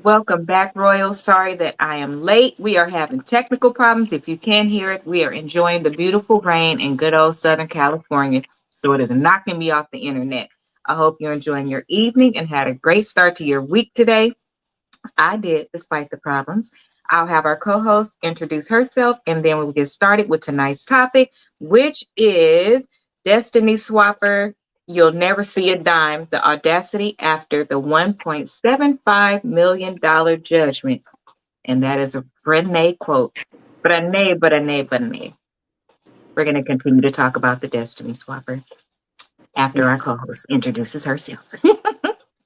Welcome back, Royal. Sorry that I am late. We are having technical problems. If you can hear it, we are enjoying the beautiful rain in good old Southern California. So it is knocking me off the internet. I hope you're enjoying your evening and had a great start to your week today. I did, despite the problems. I'll have our co host introduce herself, and then we'll get started with tonight's topic, which is Destiny Swapper. You'll never see a dime, the audacity after the $1.75 million judgment. And that is a Renee quote. Brene. We're going to continue to talk about the Destiny Swapper after our co host introduces herself.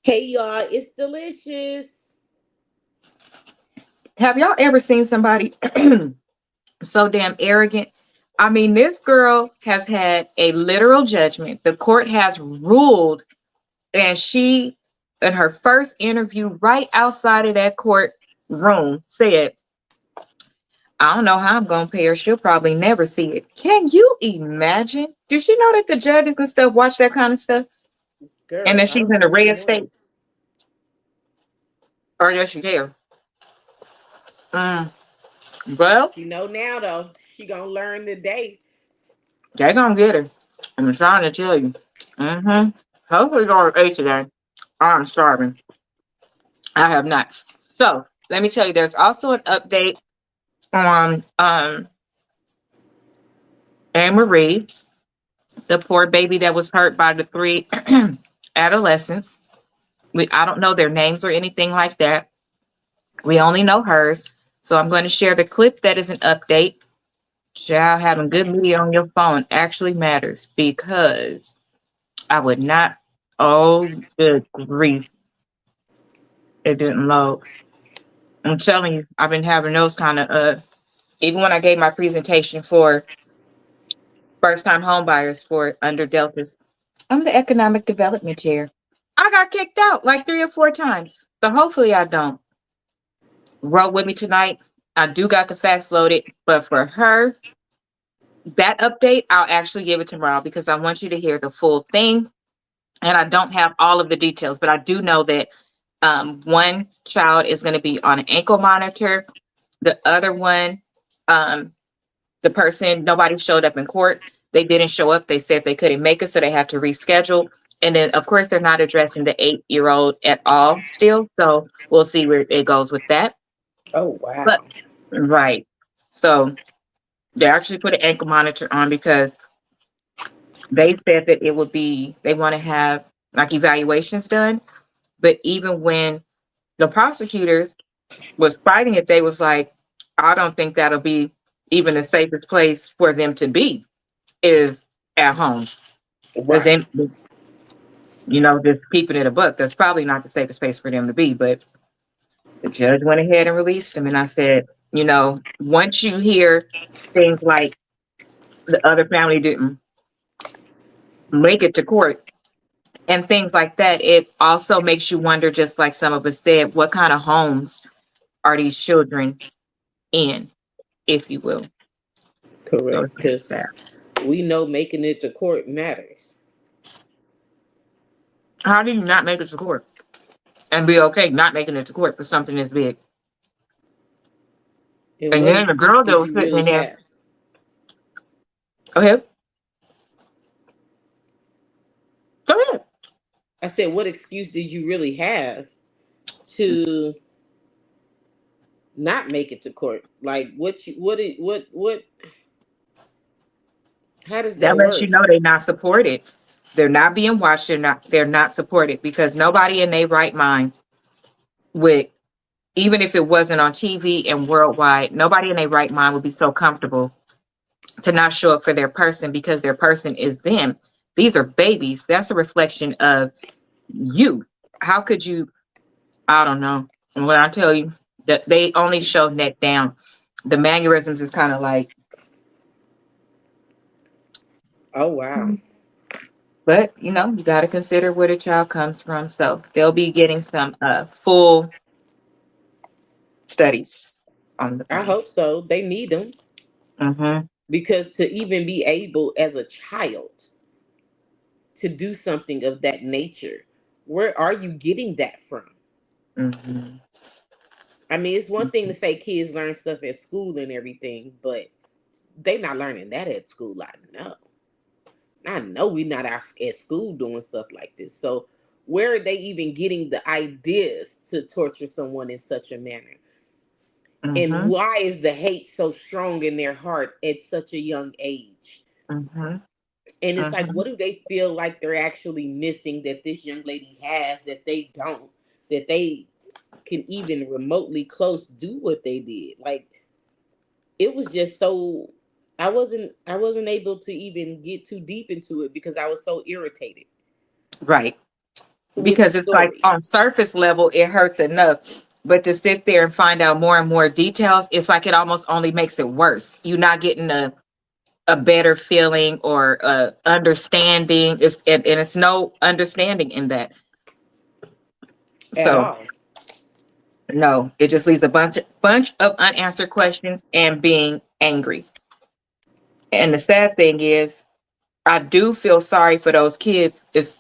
Hey y'all, it's delicious. Have y'all ever seen somebody so damn arrogant? I mean, this girl has had a literal judgment. The court has ruled, and she, in her first interview right outside of that court room, said, I don't know how I'm going to pay her. She'll probably never see it. Can you imagine? Does she know that the judges and stuff watch that kind of stuff? And Girl, that I she's don't in a think she red state? knows. Or does she care? Mm, well, She know now though. She gonna learn today. they're going to get her. I'm trying to tell you. Mm-hmm. Hopefully, going to eat today. I'm starving. I have not. So let me tell you, there's also an update on Anne Marie, the poor baby that was hurt by the three adolescents. I don't know their names or anything like that. We only know hers. So I'm going to share the clip that is an update. Child, having good media on your phone actually matters because I would not. Oh, good grief. It didn't load. I'm telling you, I've been having those kind of even when I gave my presentation for first time home buyers for under Deltas. I'm the economic development chair. I got kicked out like 3 or 4 times. So hopefully I don't. Roll with me tonight. I do got the facts loaded, but for her, that update, I'll actually give it tomorrow because I want you to hear the full thing. And I don't have all of the details, but I do know that one child is going to be on an ankle monitor. The other one, um, the person, nobody showed up in court. They didn't show up. They said they couldn't make it, so they had to reschedule. And then, of course, they're not addressing the 8-year old at all still. So we'll see where it goes with that. Oh But, wow. right. So they actually put an ankle monitor on because they said that it would be, they want to have like evaluations done. But even when the prosecutors was fighting it, they was like, I don't think that'll be even the safest place for them to be is at home. Because Right. then, just keeping it a book, that's probably not the safest place for them to be. But the judge went ahead and released them. And I said, once you hear things like the other family didn't make it to court and things like that, it also makes you wonder, just like some of us said, what kind of homes are these children in, if you will. So Correct. it's very sad. Because we know making it to court matters. How do you not make it to court and be okay not making it to court for something this big? And And what then the excuse girl that did was you sitting in really there, have? go ahead, go ahead. I said, what excuse did you really have to not make it to court? Like what how does That that lets you work? know they're not supported. They're not being watched. They're not supported because nobody in their right mind would, even if it wasn't on TV and worldwide, nobody in their right mind would be so comfortable to not show up for their person because their person is them. These are babies. That's a reflection of you. How could you? I don't know. And when I tell you that they only show neck down, the mannerisms is kind of like, Oh wow. but you got to consider where the child comes from. So they'll be getting some full studies on the I thing. hope so. They need them Mm-hmm. because to even be able as a child to do something of that nature, where are you getting that from? Mm-hmm. I mean, it's one thing to say kids learn stuff at school and everything, but they not learning that at school. I know we not at school doing stuff like this. So where are they even getting the ideas to torture someone in such a manner? And Mm-hmm. why is the hate so strong in their heart at such a young age? Mm-hmm. And it's like, Mm-hmm. what do they feel like they're actually missing that this young lady has that they don't, that they can even remotely close do what they did? Like, it was just so, I wasn't able to even get too deep into it because I was so irritated Right. with the Because it's like story. on surface level, it hurts enough. But to sit there and find out more and more details, it's like it almost only makes it worse. You're not getting a better feeling or understanding. And it's no understanding in that. At So all. no, it just leaves a bunch of unanswered questions and being angry. And the sad thing is, I do feel sorry for those kids. It's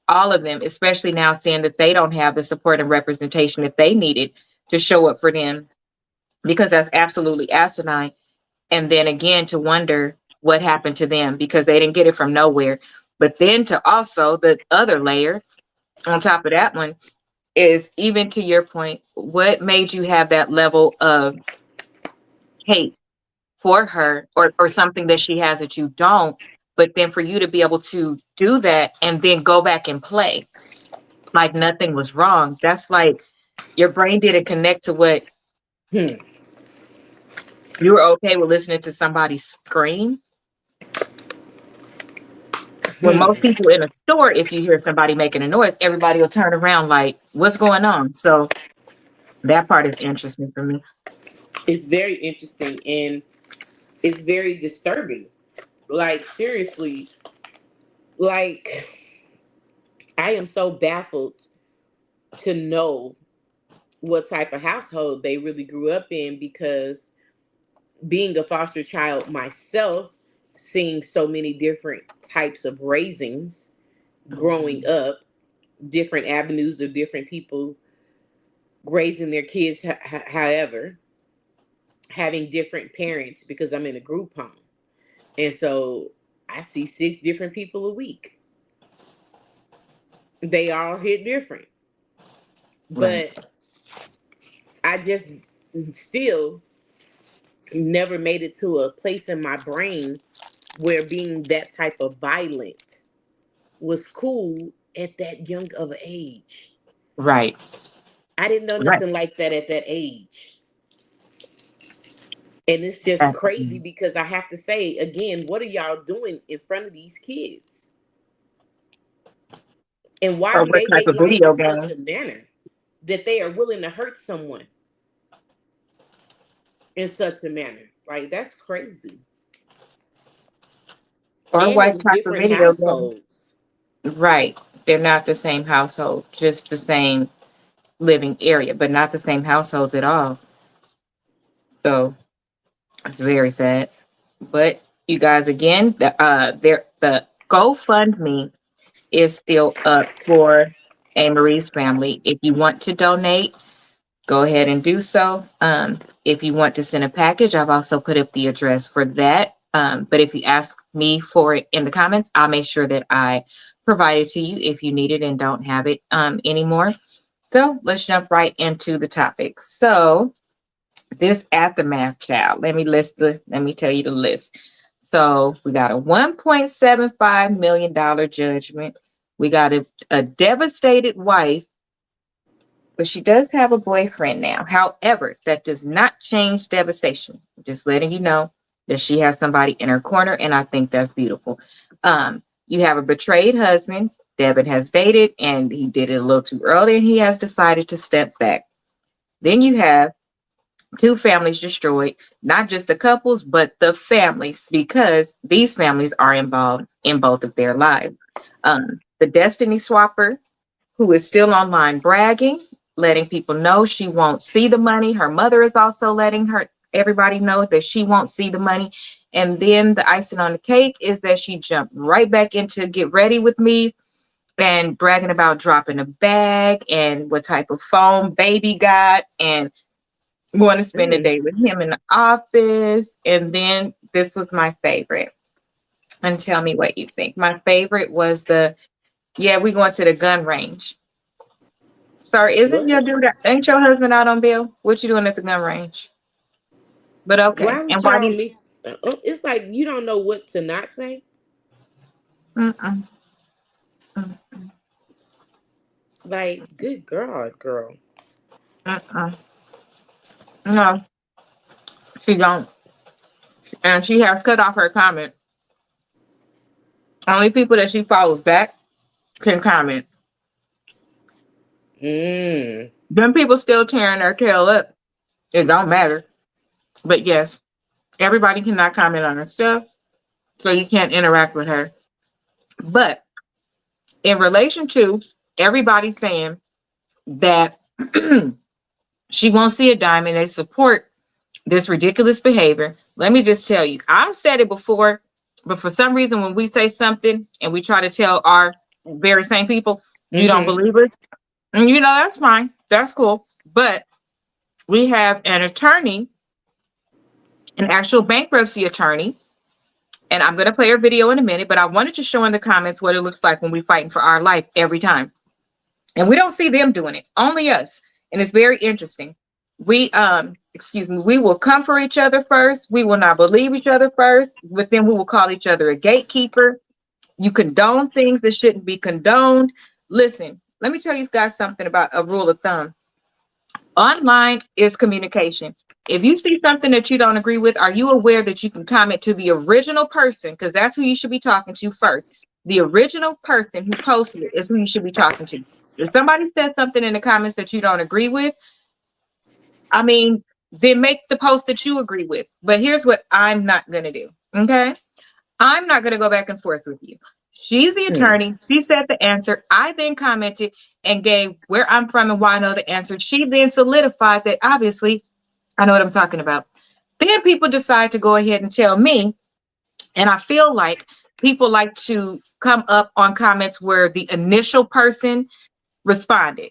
all of them, especially now seeing that they don't have the support and representation that they needed to show up for them, because that's absolutely asinine. And then again, to wonder what happened to them because they didn't get it from nowhere. But then to also the other layer on top of that one is, even to your point, what made you have that level of hate for her, or something that she has that you don't, but then for you to be able to do that and then go back and play like nothing was wrong. That's like your brain didn't connect to what Hmm. you were okay with listening to somebody scream. When Hmm. most people in a store, if you hear somebody making a noise, everybody will turn around like, what's going on? So that part is interesting for me. It's very interesting and it's very disturbing. Like, seriously, like, I am so baffled to know what type of household they really grew up in, because being a foster child myself, seeing so many different types of raisings growing Mhm. up, different avenues of different people raising their kids, however, having different parents because I'm in a group home. And so I see 6 different people a week. They all hit different. Right. But I just still never made it to a place in my brain where being that type of violent was cool at that young of an age. Right. I didn't know Right. nothing like that at that age. And it's just crazy Absolutely. because I have to say again, what are y'all doing in front of these kids? And why Or do what they type hate of life video in such game? a manner that they are willing to hurt someone in such a manner? Like, that's crazy. Or And it what was type of different video game? households. Right. They're not the same household, just the same living area, but not the same households at all. So it's very sad. But you guys, again, the GoFundMe is still up for A. Marie's family. If you want to donate, go ahead and do so. If you want to send a package, I've also put up the address for that. But if you ask me for it in the comments, I'll make sure that I provide it to you if you need it and don't have it anymore. So let's jump right into the topic. So this aftermath, child. Let me tell you the list. So we got a $1.75 million judgment. We got a devastated wife, but she does have a boyfriend now. However, that does not change devastation. Just letting you know that she has somebody in her corner, and I think that's beautiful. You have a betrayed husband. Devon has dated, and he did it a little too early, and he has decided to step back. Then you have two families destroyed, not just the couples, but the families, because these families are involved in both of their lives. The Destiny Swapper, who is still online bragging, letting people know she won't see the money. Her mother is also letting everybody know that she won't see the money. And then the icing on the cake is that she jumped right back into Get Ready With Me and bragging about dropping a bag and what type of phone baby got and want to spend a day with him in the office. And then this was my favorite. And tell me what you think. My favorite was yeah, we going to the gun range. Sorry, isn't What? your dude, ain't your husband out on bail? What you doing at the gun range? But okay. Why And would why do y'all you, mix? It's like you don't know what to not say. mm-mm, mm, Like, good God, girl. mm-mm. No, she don't. And she has cut off her comment. Only people that she follows back can comment. Mm. Them people still tearing their tail up. It don't matter. But yes, everybody cannot comment on her stuff, so you can't interact with her. But in relation to everybody saying that she won't see a dime and they support this ridiculous behavior, let me just tell you, I've said it before, but for some reason, when we say something and we try to tell our very same people, you don't Mm-hmm. believe us. And that's fine. That's cool. But we have an attorney, an actual bankruptcy attorney, and I'm going to play her video in a minute, but I wanted to show in the comments what it looks like when we're fighting for our life every time. And we don't see them doing it, only us. And it's very interesting. We will come for each other first. We will not believe each other first, but then we will call each other a gatekeeper. You condone things that shouldn't be condoned. Listen, let me tell you guys something about a rule of thumb. Online is communication. If you see something that you don't agree with, are you aware that you can comment to the original person? Because that's who you should be talking to first. The original person who posted it is who you should be talking to. If somebody said something in the comments that you don't agree with, I mean, then make the post that you agree with. But here's what I'm not going to do. Okay. I'm not going to go back and forth with you. She's the attorney. She said the answer. I then commented and gave where I'm from and why I know the answer. She then solidified that obviously I know what I'm talking about. Then people decide to go ahead and tell me. And I feel like people like to come up on comments where the initial person responded,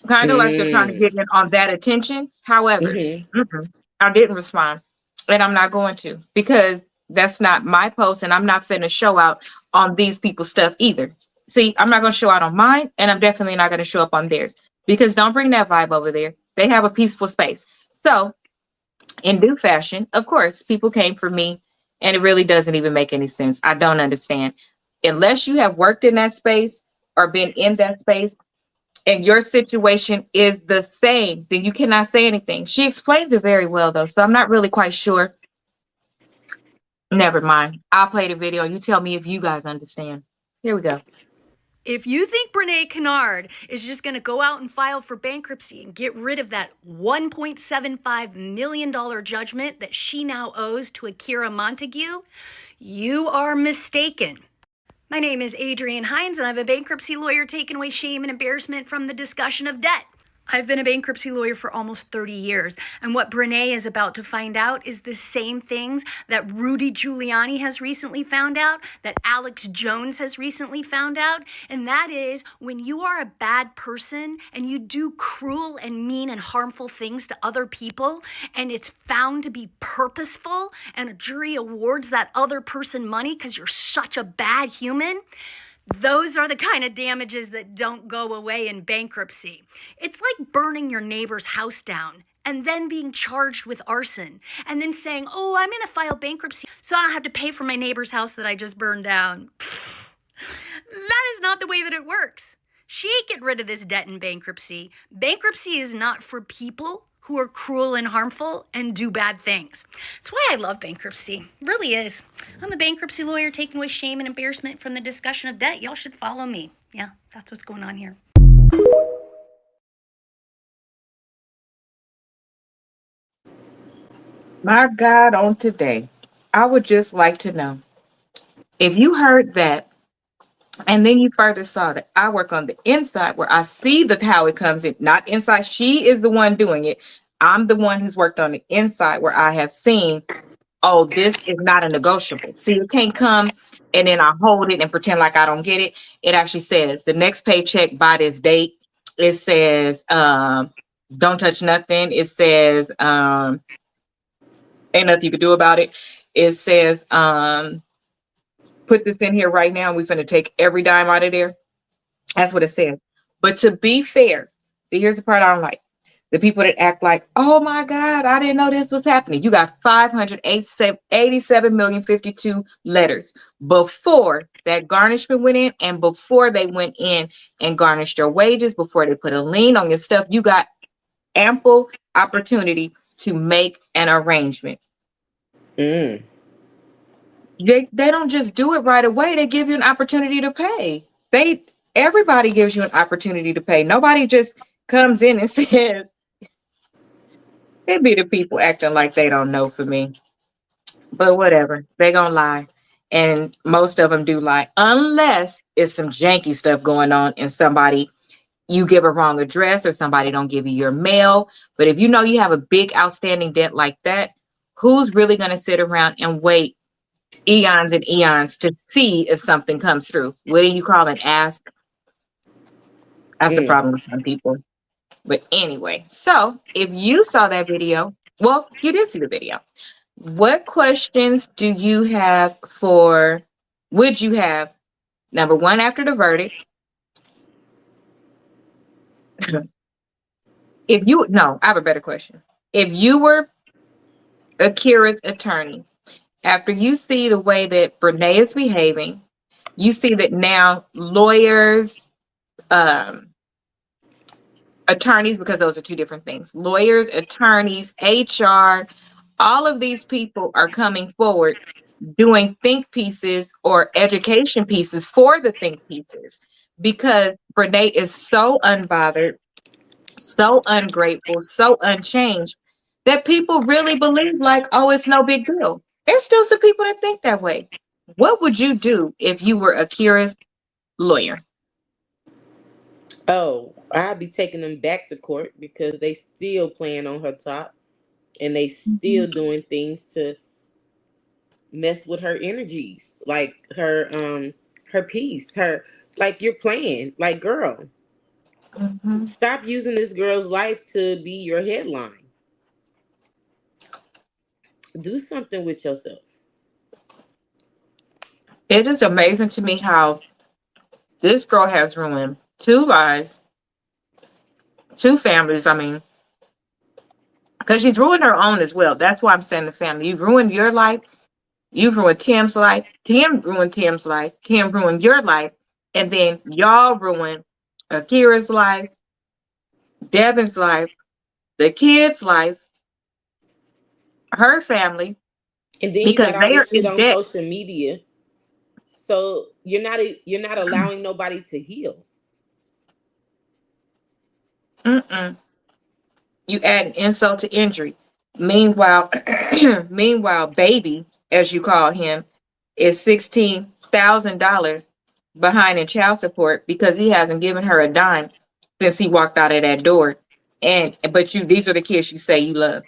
kind of like they're trying to Mm. get in on that attention. However, Mm-hmm. I didn't respond, and I'm not going to because that's not my post, and I'm not finna show out on these people's stuff either. See, I'm not going to show out on mine, and I'm definitely not going to show up on theirs because don't bring that vibe over there. They have a peaceful space. So, in due fashion, of course, people came for me, and it really doesn't even make any sense. I don't understand. Unless you have worked in that space or been in that space, and your situation is the same, then you cannot say anything. She explains it very well, though, so I'm not really quite sure. Never mind. I'll play the video. You tell me if you guys understand. Here we go. If you think Brene Kennard is just going to go out and file for bankruptcy and get rid of that $1.75 million judgment that she now owes to Akira Montague, you are mistaken. My name is Adrienne Hines, and I'm a bankruptcy lawyer taking away shame and embarrassment from the discussion of debt. I've been a bankruptcy lawyer for almost 30 years, and what Brene is about to find out is the same things that Rudy Giuliani has recently found out, that Alex Jones has recently found out, and that is when you are a bad person and you do cruel and mean and harmful things to other people, and it's found to be purposeful, and a jury awards that other person money because you're such a bad human. Those are the kind of damages that don't go away in bankruptcy. It's like burning your neighbor's house down and then being charged with arson and then saying, oh, I'm going to file bankruptcy so I don't have to pay for my neighbor's house that I just burned down. That is not the way that it works. She ain't get rid of this debt in bankruptcy. Bankruptcy is not for people who are cruel and harmful and do bad things. That's why I love bankruptcy. It really is. I'm a bankruptcy lawyer taking away shame and embarrassment from the discussion of debt. Y'all should follow me. Yeah, that's what's going on here. My God, on today, I would just like to know if you heard that and then you further saw that I work on the inside where I see how it comes in, not inside. She is the one doing it. I'm the one who's worked on the inside where I have seen, oh, this is not a negotiable. See, it can't come and then I hold it and pretend like I don't get it. It actually says the next paycheck by this date. It says, don't touch nothing. It says, ain't nothing you can do about it. It says, put this in here right now. We're finna take every dime out of there. That's what it says. But to be fair, see, here's the part I don't like. The people that act like, oh my God, I didn't know this was happening. You got 587,052 letters before that garnishment went in, and before they went in and garnished your wages, before they put a lien on your stuff. You got ample opportunity to make an arrangement. Mm. They don't just do it right away. They give you an opportunity to pay. Everybody gives you an opportunity to pay. Nobody just comes in and says, it be the people acting like they don't know for me. But whatever. They gonna lie. And most of them do lie. Unless it's some janky stuff going on and you give a wrong address or somebody don't give you your mail. But if you know you have a big outstanding debt like that, who's really gonna sit around and wait eons and eons to see if something comes through? What do you call an ask? That's the problem with some people. But anyway, so if you saw that video, well, you did see the video. What questions would you have, number one, after the verdict? I have a better question. If you were Akira's attorney, after you see the way that Brene is behaving, you see that now lawyers, attorneys, because those are two different things. Lawyers, attorneys, HR, all of these people are coming forward doing think pieces or education pieces for the think pieces, because Brene is so unbothered, so ungrateful, so unchanged that people really believe like, oh, it's no big deal. There's still some people that think that way. What would you do if you were Akira's lawyer? Oh, I'd be taking them back to court because they still playing on her top, and they still doing things to mess with her energies, like her peace, her, like, you're playing, like, girl, Mm-hmm. stop using this girl's life to be your headline. Do something with yourself. It is amazing to me how this girl has ruined two lives, two families. I mean, because she's ruined her own as well. That's why I'm saying the family. You've ruined your life. You've ruined Tim's life. Tim ruined Tim's life. Tim ruined your life. And then y'all ruined Akira's life, Devon's life, the kids' life, her family, And then you because got all they are this shit in on debt. social media, so you're not allowing nobody to heal. Mm-mm. You add an insult to injury. Meanwhile, meanwhile, baby, as you call him, is $16,000 behind in child support because he hasn't given her a dime since he walked out of that door. These are the kids you say you love.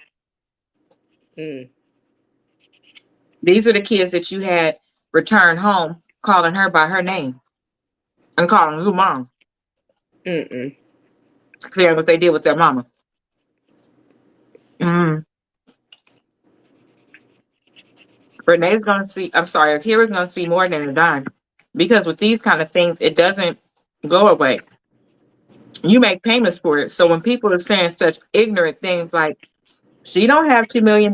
Mm. These are the kids that you had return home calling her by her name and calling you mom, Mm-mm. saying what they did with their mama. Mm. Renee's gonna see. I'm sorry, Akira's gonna see more than a dime, because with these kind of things, it doesn't go away. You make payments for it. So when people are saying such ignorant things like she don't have $2 million,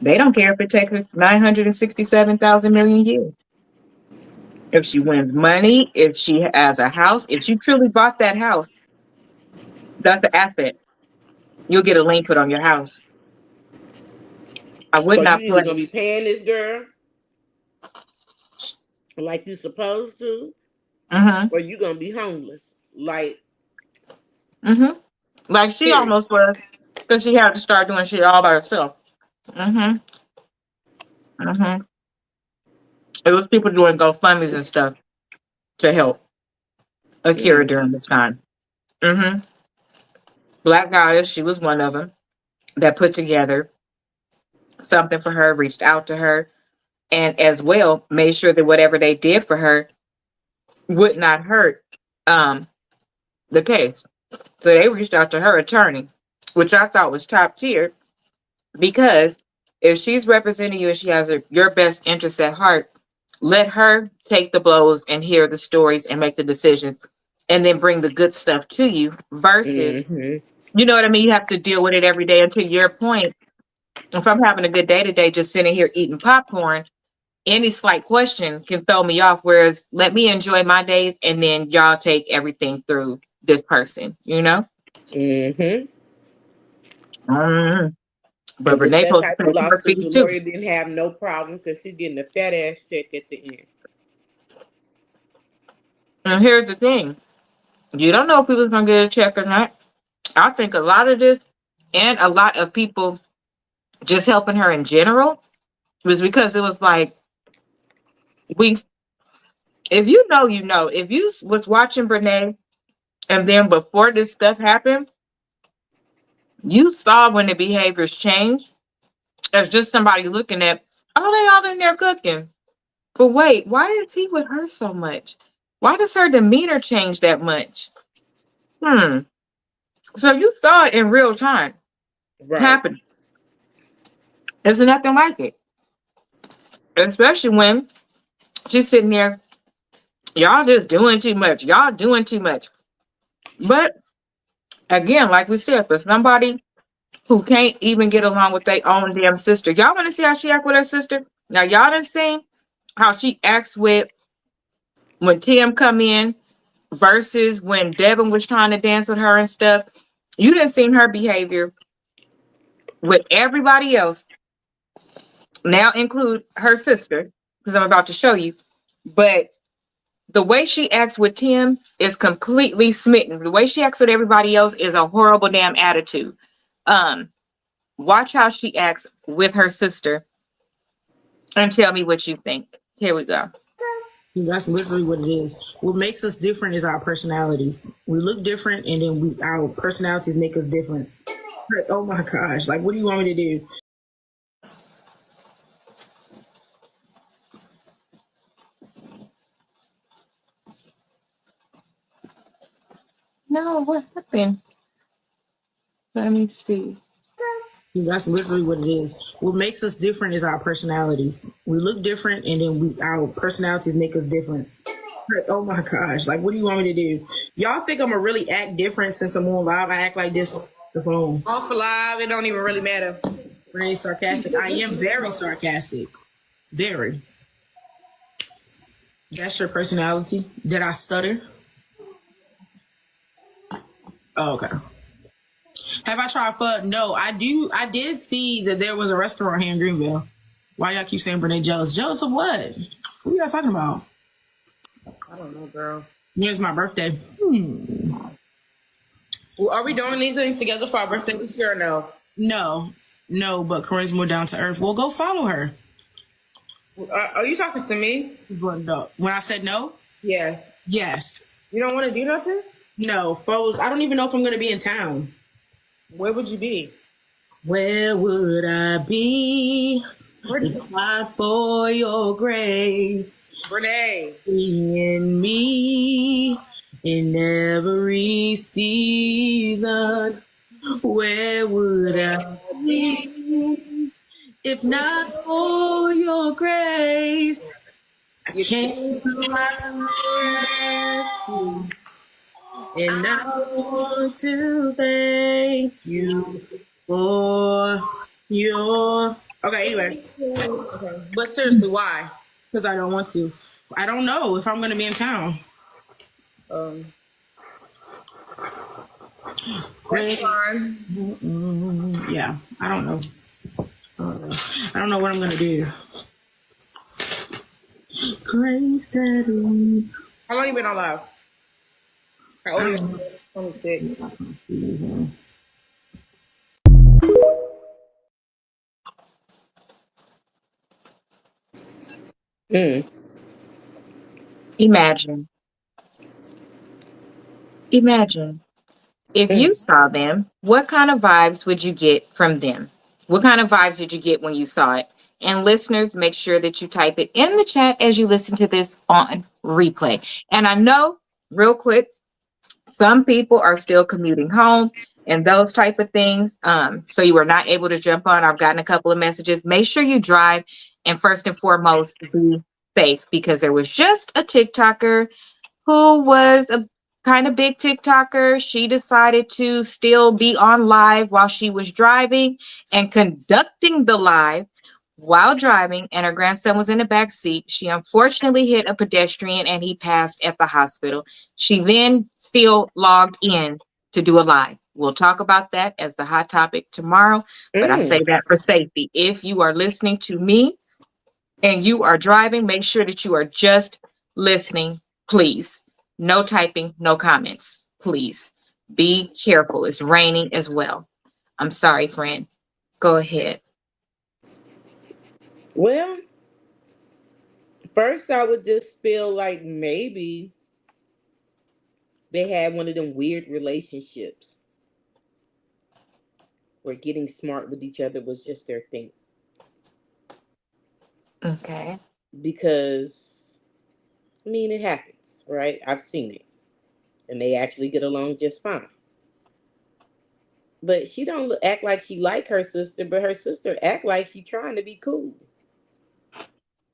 they don't care if it takes her 967,000 million years. If she wins money, if she has a house, if she truly bought that house, that's the asset. You'll get a lien put on your house. I would So you not either play. gonna be paying this girl like you supposed to, Mm-hmm. or you gonna be homeless. Like, Mm-hmm. Like she period. almost was, because she had to start doing shit all by herself. Mm-hmm. Mm-hmm. It was people doing GoFundMe's and stuff to help Akira Mm. during this time. Mm-hmm. Black Goddess, she was one of them that put together something for her, reached out to her, and as well made sure that whatever they did for her would not hurt um the case. So they reached out to her attorney, which I thought was top tier, because if she's representing you and she has your best interests at heart, let her take the blows and hear the stories and make the decisions and then bring the good stuff to you versus, Hmm. you know what I mean? You have to deal with it every day. And to your point, if I'm having a good day today, just sitting here eating popcorn, any slight question can throw me off. Whereas let me enjoy my days and then y'all take everything through this person, you know? Hmm. Mm. But And with Renee that supposed to type pay of her lawsuit, fee the too. lawyer didn't have no problem because she's getting a fat ass check at the end. And here's the thing. You don't know if people's gonna get a check or not. I think a lot of this and a lot of people just helping her in general was because it was like we if you know, you know. If you was watching Brene and then before this stuff happened, you saw when the behaviors changed as just somebody looking at, oh, they all in there cooking. But wait, why is he with her so much? Why does her demeanor change that much? Hmm. So you saw it in real time Right. happen. There's nothing like it. Especially when she's sitting there, y'all just doing too much. Y'all doing too much. But again, like we said, for somebody who can't even get along with their own damn sister, y'all want to see how she act with her sister? Now y'all done seen how she acts with when Tim come in versus when Devon was trying to dance with her and stuff. You didn't seen her behavior with everybody else. Now include her sister, because I'm about to show you. But the way she acts with Tim is completely smitten. The way she acts with everybody else is a horrible damn attitude. Um, Watch how she acts with her sister and tell me what you think. Here we go. That's literally what it is. What makes us different is our personalities. We look different, and then our personalities make us different. Oh my gosh! Like, what do you want me to do? No, what happened? Let me see. That's literally what it is. What makes us different is our personalities. We look different, and then our personalities make us different. Oh my gosh! Like, what do you want me to do? Y'all think I'm gonna really act different since I'm on live? I act like this on the phone. Off live, it don't even really matter. Very sarcastic. I am very sarcastic. Very. That's your personality. Did I stutter? Oh, okay. Have I tried pho? No, I do. I did see that there was a restaurant here in Greenville. Why y'all keep saying Brene jealous? Jealous of what? What are y'all talking about? I don't know, girl. Here's my birthday. Well, are we doing these things together for our birthday this year or no? No, no, but Corinne's more down to earth. Well, go follow her. Are you talking to me? When I said no, Yes. yes. You don't want to do nothing? No, folks, I don't even know if I'm going to be in town. Where would you be? Where would I be if not for your grace? Renee. In me in every season. Where would I be if not for your grace? I came to my rescue, and I want to thank you for your. Okay, anyway. Okay. But seriously, why? Because I don't want to. I don't know if I'm going to be in town. Um, Great. that's fine. Yeah, I don't know. I don't know what I'm going to do. Grace Daddy. How long you been on live? How old are you? 26. Mm. Imagine. Imagine. If you Mm. saw them, what kind of vibes would you get from them? What kind of vibes did you get when you saw it? And listeners, make sure that you type it in the chat as you listen to this on replay. And I know, real quick, some people are still commuting home and those type of things. So you are not able to jump on. I've gotten a couple of messages. Make sure you drive, and first and foremost, be safe, because there was just a TikToker who was a kind of big TikToker. She decided to still be on live while she was driving and conducting the live while driving, and her grandson was in the back seat. She unfortunately hit a pedestrian and he passed at the hospital. She then still logged in to do a live. We'll talk about that as the hot topic tomorrow, but I say that for safety. If you are listening to me and you are driving, make sure that you are just listening, please. No typing, no comments, please. Be careful. It's raining as well. I'm sorry, friend. Go ahead. Well, first I would just feel like maybe they had one of them weird relationships where getting smart with each other was just their thing. Okay. Because, I mean, it happens, right? I've seen it. And they actually get along just fine. But she don't act like she like her sister, but her sister act like she trying to be cool.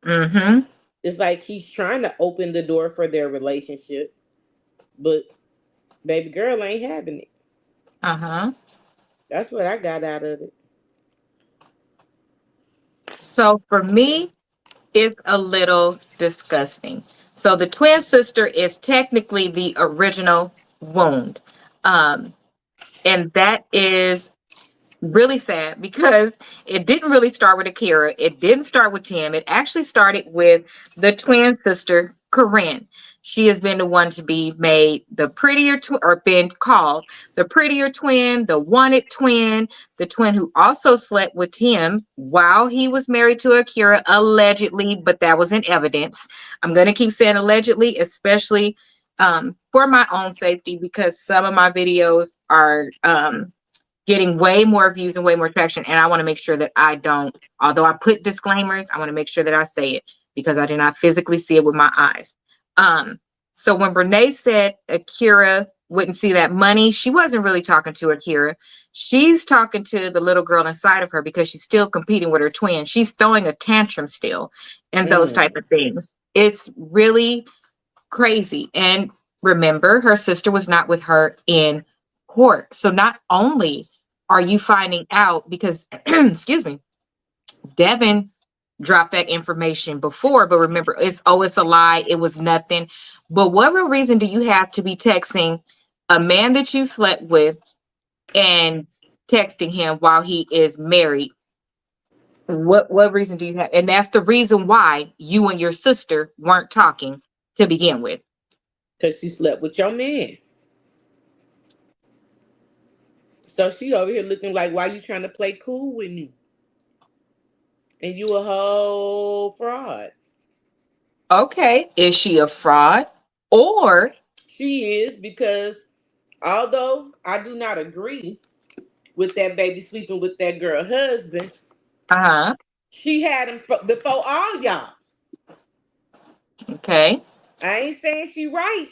Mm-hmm. It's like she's trying to open the door for their relationship, but baby girl ain't having it. Uh-huh. That's what I got out of it. So for me, it's a little disgusting. So the twin sister is technically the original wound. Um, and that is really sad because it didn't really start with Akira. It didn't start with Tim. It actually started with the twin sister, Corinne. She has been the one to be made the prettier or been called the prettier twin, the wanted twin, the twin who also slept with Tim while he was married to Akira, allegedly, but that was in evidence. I'm going to keep saying allegedly, especially for my own safety, because some of my videos are getting way more views and way more traction. And I want to make sure that I don't, although I put disclaimers, I want to make sure that I say it because I did not physically see it with my eyes. So when Brene said Akira wouldn't see that money, she wasn't really talking to Akira. She's talking to the little girl inside of her because she's still competing with her twin. She's throwing a tantrum still and those type of things. It's really crazy. And remember, her sister was not with her in court. So not only are you finding out because, excuse me, Devon dropped that information before, but remember, it's a lie. It was nothing. But what real reason do you have to be texting a man that you slept with and texting him while he is married? What reason do you have? And that's the reason why you and your sister weren't talking to begin with. Because she slept with your man. So she over here looking like, why you trying to play cool with me? And you a whole fraud. Okay, is she a fraud? Or She is, because although I do not agree with that baby sleeping with that girl husband, she had him before all y'all. Okay. I ain't saying she right,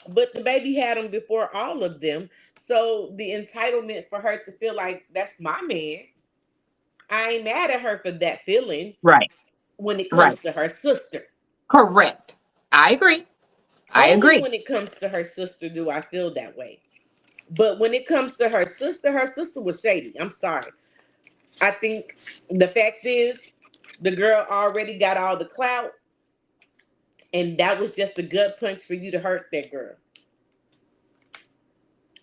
but the baby had him before all of them. So the entitlement for her to feel like that's my man, I ain't mad at her for that feeling. Right. When it Right. comes to her sister. Correct. I agree. Only when it comes to her sister do I feel that way. But when it comes to her sister was shady. I'm sorry. I think the fact is the girl already got all the clout, and that was just a gut punch for you to hurt that girl.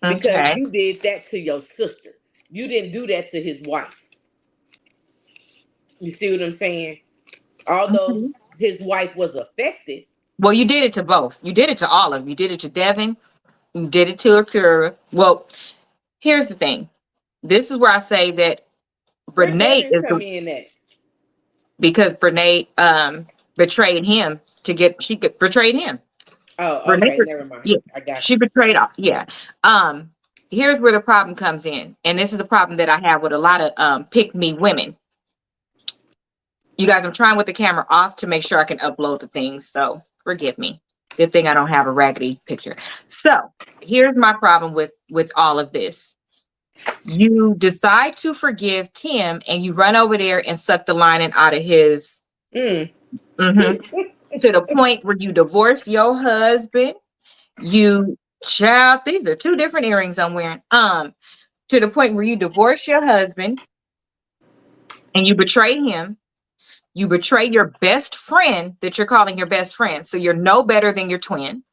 Because you did that to your sister. You didn't do that to his wife. You see what I'm saying? Although his wife was affected. Well, you did it to both. You did it to all of them. You did it to Devon. You did it to Akira. Well, here's the thing. This is where I say that Where Brene Devon is come in at? because Brene betrayed him she betrayed him. Oh, Brene, okay, never mind. yeah, I got she you. betrayed. Yeah. here's where the problem comes in. And this is the problem that I have with a lot of pick me women. You guys, I'm trying with the camera off to make sure I can upload the things. So forgive me. Good thing I don't have a raggedy picture. So here's my problem with all of this. You decide to forgive Tim and you run over there and suck the lining out of his to the point where you divorce your husband. You child, these are two different earrings I'm wearing. To the point where you divorce your husband and you betray him. You betray your best friend that you're calling your best friend. So you're no better than your twin.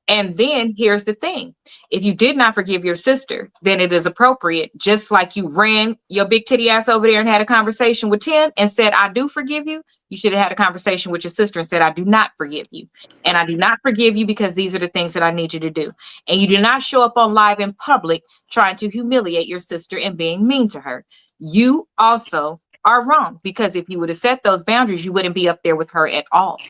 And then here's the thing. If you did not forgive your sister, then it is appropriate, just like you ran your big titty ass over there and had a conversation with Tim and said, I do forgive you. You should have had a conversation with your sister and said, I do not forgive you. And I do not forgive you because these are the things that I need you to do. And you do not show up on live in public trying to humiliate your sister and being mean to her. You also are wrong, because if you would have set those boundaries, you wouldn't be up there with her at all.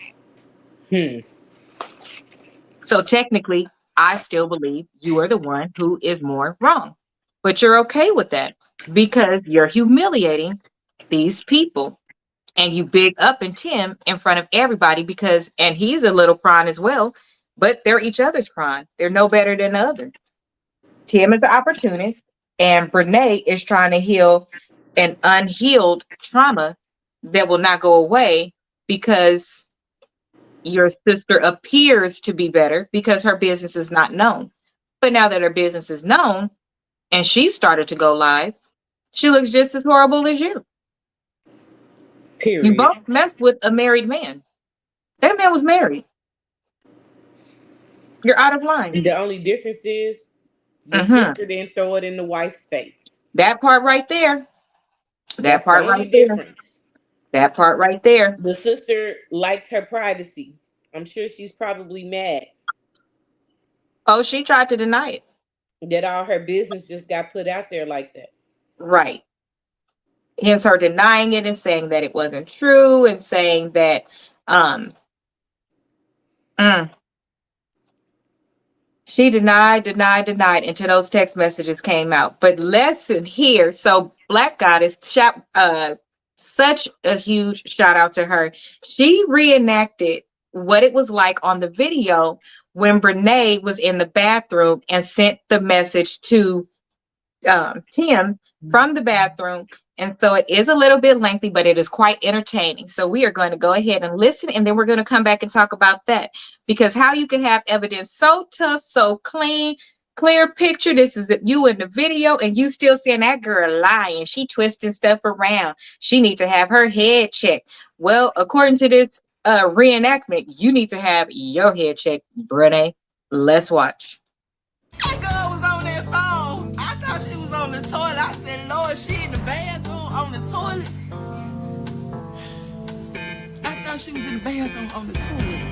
So technically, I still believe you are the one who is more wrong. But you're okay with that because you're humiliating these people. And you big up in Tim in front of everybody because, and he's a little prawn as well, but they're each other's prawn. They're no better than the other. Tim is an opportunist and Brene is trying to heal an unhealed trauma that will not go away because your sister appears to be better because her business is not known. But now that her business is known and she started to go live, she looks just as horrible as you. Period. You both messed with a married man. That man was married. You're out of line. The only difference is the sister didn't throw it in the wife's face. That part right there. That's the only difference. That part right there. The sister liked her privacy. I'm sure she's probably mad. Oh, she tried to deny it. That all her business just got put out there like that. Right. Hence her denying it and saying that it wasn't true and saying that she denied until those text messages came out. But lesson here. So Black Goddess, such a huge shout out to her. She reenacted what it was like on the video when Brene was in the bathroom and sent the message to Tim from the bathroom. And so it is a little bit lengthy, but it is quite entertaining. So we are going to go ahead and listen, and then we're going to come back and talk about that. Because how you can have evidence so tough, so clean, clear picture. This is you in the video, and you still saying that girl lying. She twisting stuff around. She needs to have her head checked. Well, according to this reenactment, you need to have your head checked, Brene. Let's watch. That girl was on that phone. I thought she was on the toilet. I said, Lord, she in the bathroom on the toilet. I thought she was in the bathroom on the toilet.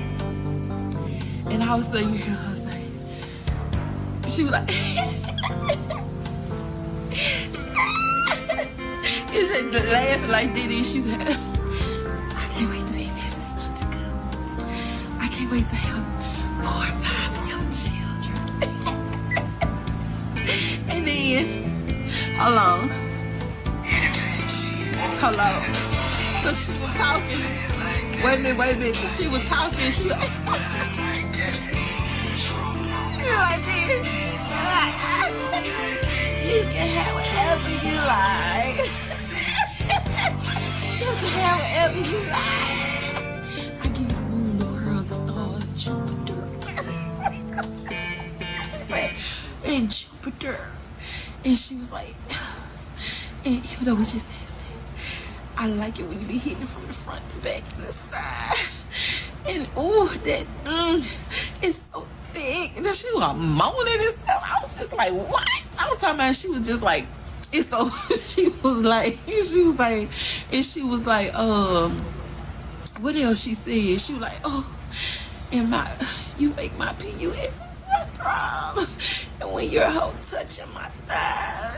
And all of a sudden you hear her say, she was like, and she laughing like Diddy. She said, I can't wait to be Mrs. Montego. I can't wait to have 4 or 5 of your children. And then, hold on. So she was talking. Wait a minute. She was talking. She was like this. You can have whatever you like. You can have whatever you like. I give you the moon, the world, the stars, Jupiter. And Jupiter. And she was like, and even though we just said, I like it when you be hitting from the front, the back, and the side. And oh, that it's so thick. And then she was moaning and stuff. I was just like, what? I was talking about she was just like, it's so she was like, what else she said? She was like, oh, and you make my PUX throb. And when your hoe touching my thigh.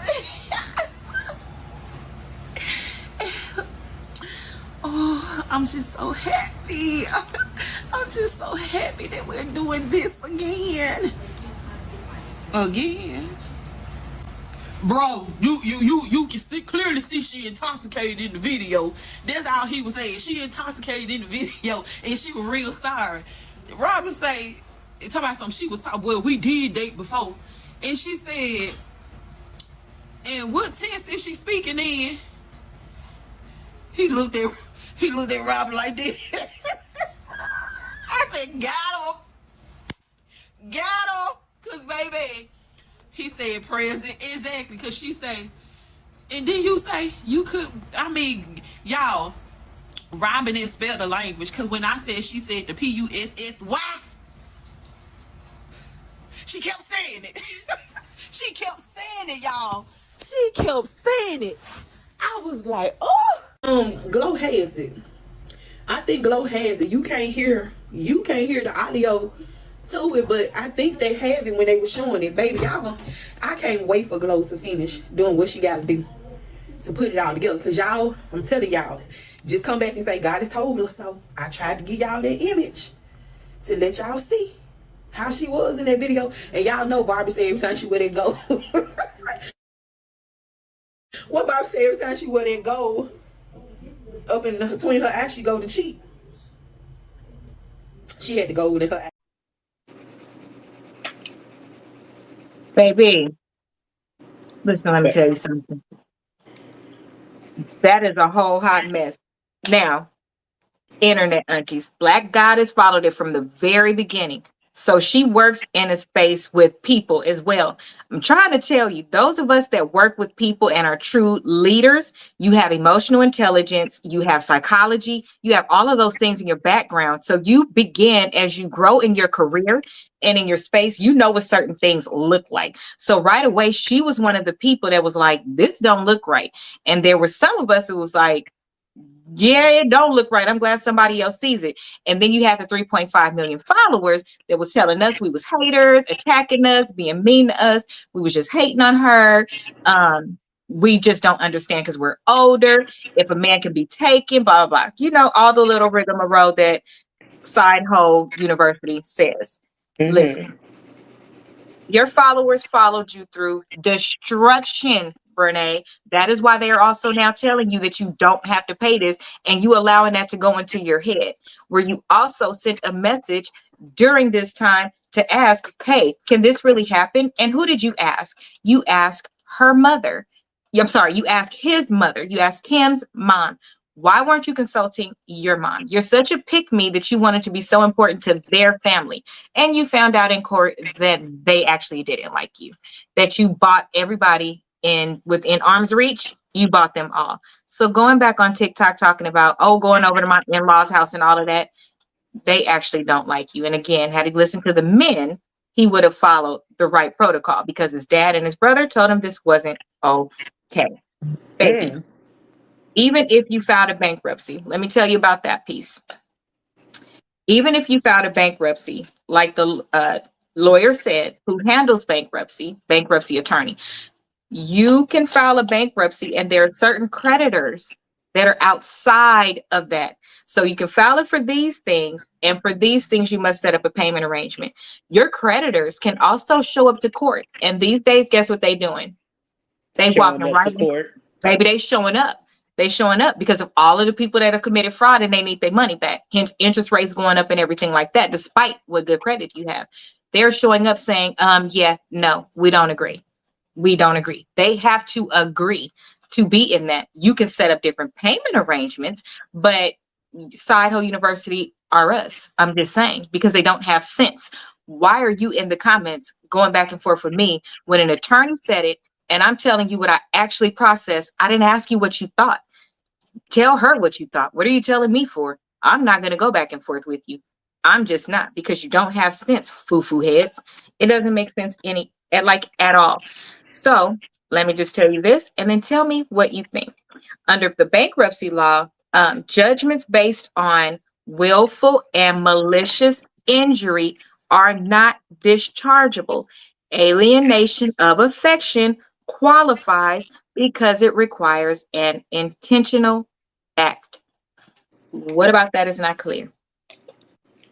Oh, I'm just so happy. I'm just so happy that we're doing this again. Bro, you can clearly see she intoxicated in the video. That's all he was saying. She intoxicated in the video, and she was real sorry. Robin say, talk about something. She was talking. Well, we did date before, and she said, and what tense is she speaking in? He looked at Robin like this. I said, got him, cause baby. He said present, exactly, because she say, and then you say, you could, I mean, y'all, Robin didn't spell the language, because when I said, she said the P-U-S-S-Y, she kept saying it. She kept saying it, y'all. She kept saying it. I was like, oh. Glow has it. I think Glow has it. You can't hear the audio to it, but I think they have it when they were showing it. Baby, y'all, I can't wait for Glow to finish doing what she got to do to put it all together. Because y'all, I'm telling y'all, just come back and say, God has told us so. I tried to give y'all that image to let y'all see how she was in that video. And y'all know Barbie said every time she wear that gold. What Barbie said every time she wear that gold up in between her eyes, she go to cheat. She had to go in her eye. Baby, listen, let me tell you something. That is a whole hot mess. Now, internet aunties, Black Goddess followed it from the very beginning. So she works in a space with people as well. I'm trying to tell you, those of us that work with people and are true leaders, you have emotional intelligence, you have psychology, you have all of those things in your background. So you begin as you grow in your career and in your space, you know what certain things look like. So right away, she was one of the people that was like, this don't look right. And there were some of us that was like, yeah, it don't look right. I'm glad somebody else sees it. And then you have the 3.5 million followers that was telling us we was haters, attacking us, being mean to us. We was just hating on her. We just don't understand because we're older. If a man can be taken, blah, blah, blah. You know, all the little rigmarole that Side Hole University says. Listen, your followers followed you through destruction, Brene. That is why they are also now telling you that you don't have to pay this, and you allowing that to go into your head. Where you also sent a message during this time to ask, hey, can this really happen? And who did you ask? You asked her mother. I'm sorry, you asked his mother. You asked Tim's mom. Why weren't you consulting your mom? You're such a pick-me that you wanted to be so important to their family. And you found out in court that they actually didn't like you, that you bought everybody within arm's reach. You bought them all. So going back on TikTok talking about, going over to my in-laws' house and all of that, they actually don't like you. And again, had he listened to the men, he would have followed the right protocol because his dad and his brother told him this wasn't okay. Baby. Even if you filed a bankruptcy, let me tell you about that piece. Even if you filed a bankruptcy, like the lawyer said, who handles bankruptcy attorney, you can file a bankruptcy and there are certain creditors that are outside of that. So you can file it for these things, and for these things, you must set up a payment arrangement. Your creditors can also show up to court. And these days, guess what they're doing? They walking right to court. Baby, they showing up. They showing up because of all of the people that have committed fraud and they need their money back. Hence, interest rates going up and everything like that, despite what good credit you have. They're showing up saying, yeah, no, we don't agree. We don't agree. They have to agree to be in that. You can set up different payment arrangements, but Side Hole University are us. I'm just saying, because they don't have sense. Why are you in the comments going back and forth with me when an attorney said it and I'm telling you what I actually processed? I didn't ask you what you thought. Tell her what you thought. What are you telling me for? I'm not going to go back and forth with you. I'm just not, because you don't have sense, foo-foo heads. It doesn't make sense at all. So let me just tell you this and then tell me what you think. Under the bankruptcy law, judgments based on willful and malicious injury are not dischargeable. Alienation of affection qualifies because it requires an intentional act. What about that is not clear?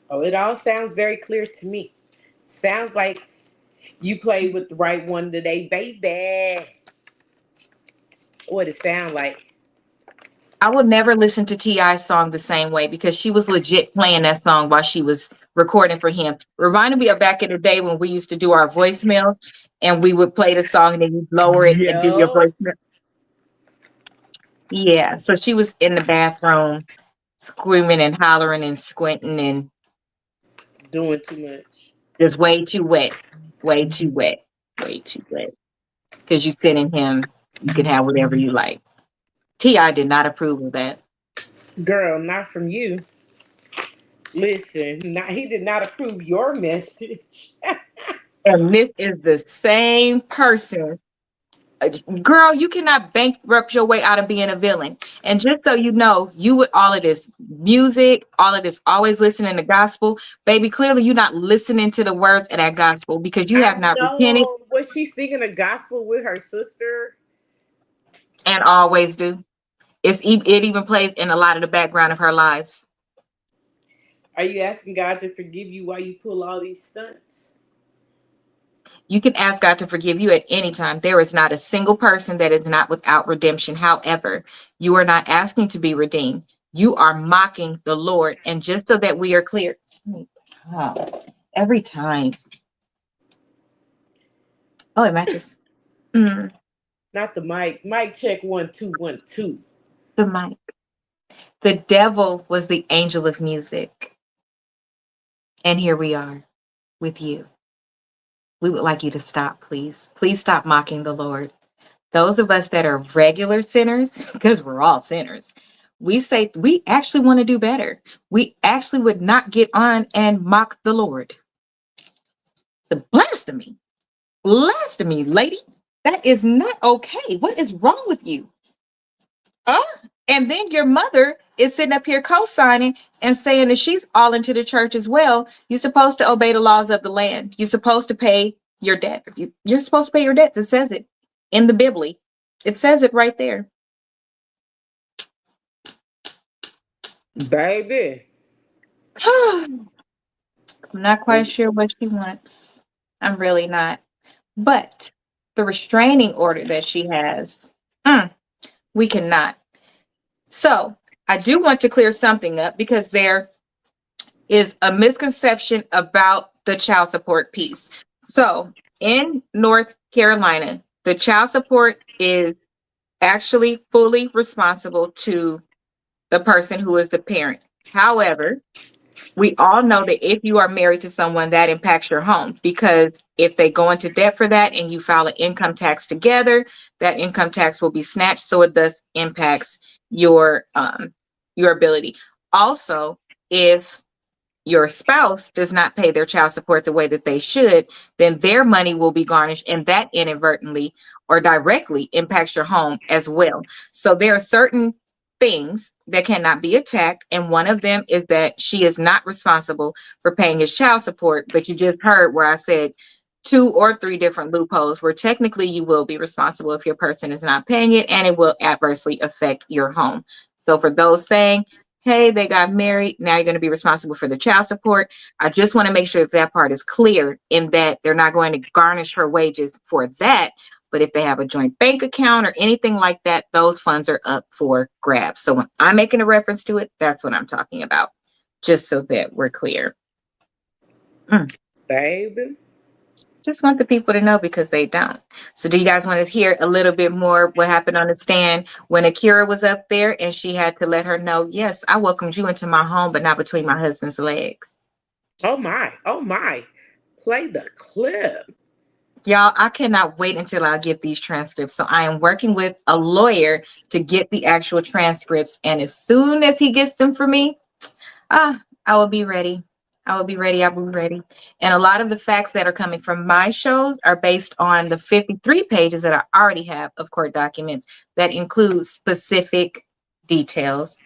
Oh, it all sounds very clear to me. Sounds like you played with the right one today, baby. what it sound like. I would never listen to T.I.'s song the same way because she was legit playing that song while she was recording for him. Reminded me of back in the day when we used to do our voicemails and we would play the song and then you'd lower it and do your Yo, voicemail. Yeah. So she was in the bathroom screaming and hollering and squinting and doing too much. just way too wet. Way too wet. Way too wet. Because you sending him, you can have whatever you like. T.I. did not approve of that. Girl, not from you. Listen, he did not approve your message. And this is the same person. Girl, you cannot bankrupt your way out of being a villain. And just so you know, you with all of this music, all of this always listening to gospel, baby, clearly you're not listening to the words of that gospel because you I have not repented know. Was she singing the gospel with her sister? and always do. It even plays in a lot of the background of her lives. Are you asking God to forgive you while you pull all these stunts? You can ask God to forgive you at any time. There is not a single person that is not without redemption. However, you are not asking to be redeemed. You are mocking the Lord. And just so that we are clear, every time. Oh, it matches. Not the mic. Mic check 1 2 1 2. The mic. The devil was the angel of music. And here we are with you. We would like you to stop, please. Please stop mocking the Lord. Those of us that are regular sinners, because we're all sinners, we say we actually want to do better. We actually would not get on and mock the Lord. The blasphemy, lady. That is not okay. What is wrong with you? And then your mother is sitting up here co-signing and saying that she's all into the church as well. You're supposed to obey the laws of the land. You're supposed to pay your debt. You're supposed to pay your debts. It says it in the Bible. It says it right there. Baby. I'm not quite sure what she wants. I'm really not. But the restraining order that she has, we cannot. So I do want to clear something up because there is a misconception about the child support piece. So in North Carolina, the child support is actually fully responsible to the person who is the parent. However, we all know that if you are married to someone, that impacts your home, because if they go into debt for that and you file an income tax together, that income tax will be snatched. So it thus impacts your ability. Also, if your spouse does not pay their child support the way that they should, then their money will be garnished, and that inadvertently or directly impacts your home as well. So there are certain things that cannot be attacked, and one of them is that she is not responsible for paying his child support. But you just heard where I said 2 or 3 different loopholes where technically you will be responsible if your person is not paying it, and it will adversely affect your home. So for those saying, hey, they got married, now you're going to be responsible for the child support, I just want to make sure that that part is clear, in that they're not going to garnish her wages for that. But if they have a joint bank account or anything like that, those funds are up for grabs. So when I'm making a reference to it, that's what I'm talking about, just so that we're clear. Baby. Just want the people to know because they don't. So do you guys want to hear a little bit more what happened on the stand when Akira was up there and she had to let her know, yes, I welcomed you into my home, but not between my husband's legs. Oh my. Oh my. Play the clip. Y'all, I cannot wait until I get these transcripts. So I am working with a lawyer to get the actual transcripts. And as soon as he gets them for me, I will be ready. I will be ready. And a lot of the facts that are coming from my shows are based on the 53 pages that I already have of court documents that include specific details,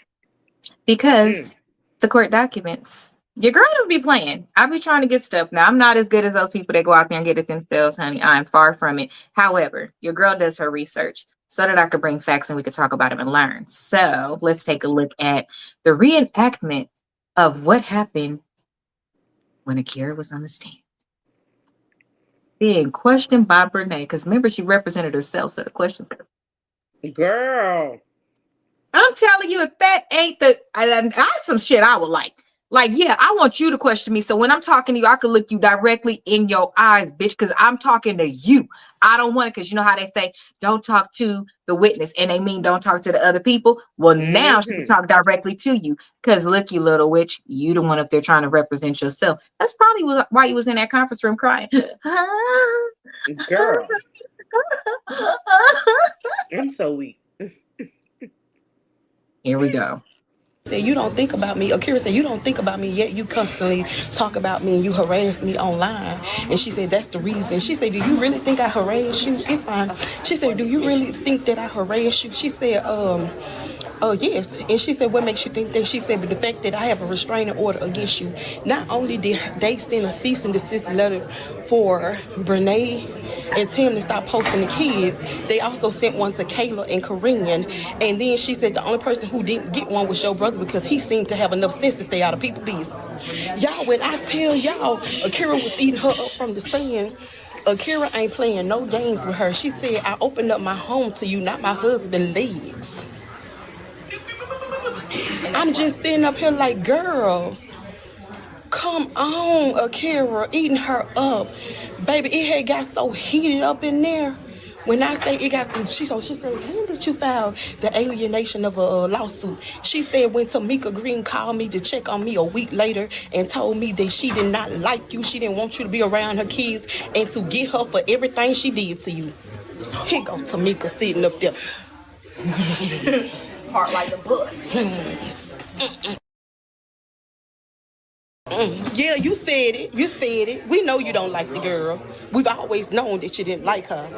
because the court documents, your girl don't be playing. I be trying to get stuff. Now, I'm not as good as those people that go out there and get it themselves, honey. I'm far from it. However, your girl does her research so that I could bring facts and we could talk about them and learn. So let's take a look at the reenactment of what happened when Akira was on the stand, being questioned by Brene, because remember, she represented herself, so the questions. Girl. I'm telling you, if that ain't that's some shit I would like. Like, yeah, I want you to question me. So when I'm talking to you, I can look you directly in your eyes, bitch, because I'm talking to you. I don't want it, because you know how they say, don't talk to the witness, and they mean don't talk to the other people. Well, now she can talk directly to you, because look, you little witch, you the one up there trying to represent yourself. That's probably why you was in that conference room crying. Girl. I'm so weak. Here we go. Said, you don't think about me. Akira said, you don't think about me, yet you constantly talk about me and you harass me online. And she said, that's the reason. She said, do you really think I harass you? It's fine. She said, do you really think that I harass you? She said, yes. And she said, what makes you think that? She said, but the fact that I have a restraining order against you. Not only did they send a cease and desist letter for Brene and Tim to stop posting the kids, they also sent one to Kayla and Korean. And then she said the only person who didn't get one was your brother, because he seemed to have enough sense to stay out of people's business. Y'all, when I tell y'all, Akira was eating her up from the stand. Akira ain't playing no games with her. She said, I opened up my home to you, not my husband's legs. I'm just sitting up here like, girl, come on, Akira, eating her up. Baby, it had got so heated up in there. When I say it got, she said, when did you file the alienation of a lawsuit? She said when Tamika Green called me to check on me a week later and told me that she did not like you, she didn't want you to be around her kids, and to get her for everything she did to you. Here go Tamika sitting up there. Heart like a bus. Yeah, you said it. You said it. We know you don't like the girl. We've always known that you didn't like her.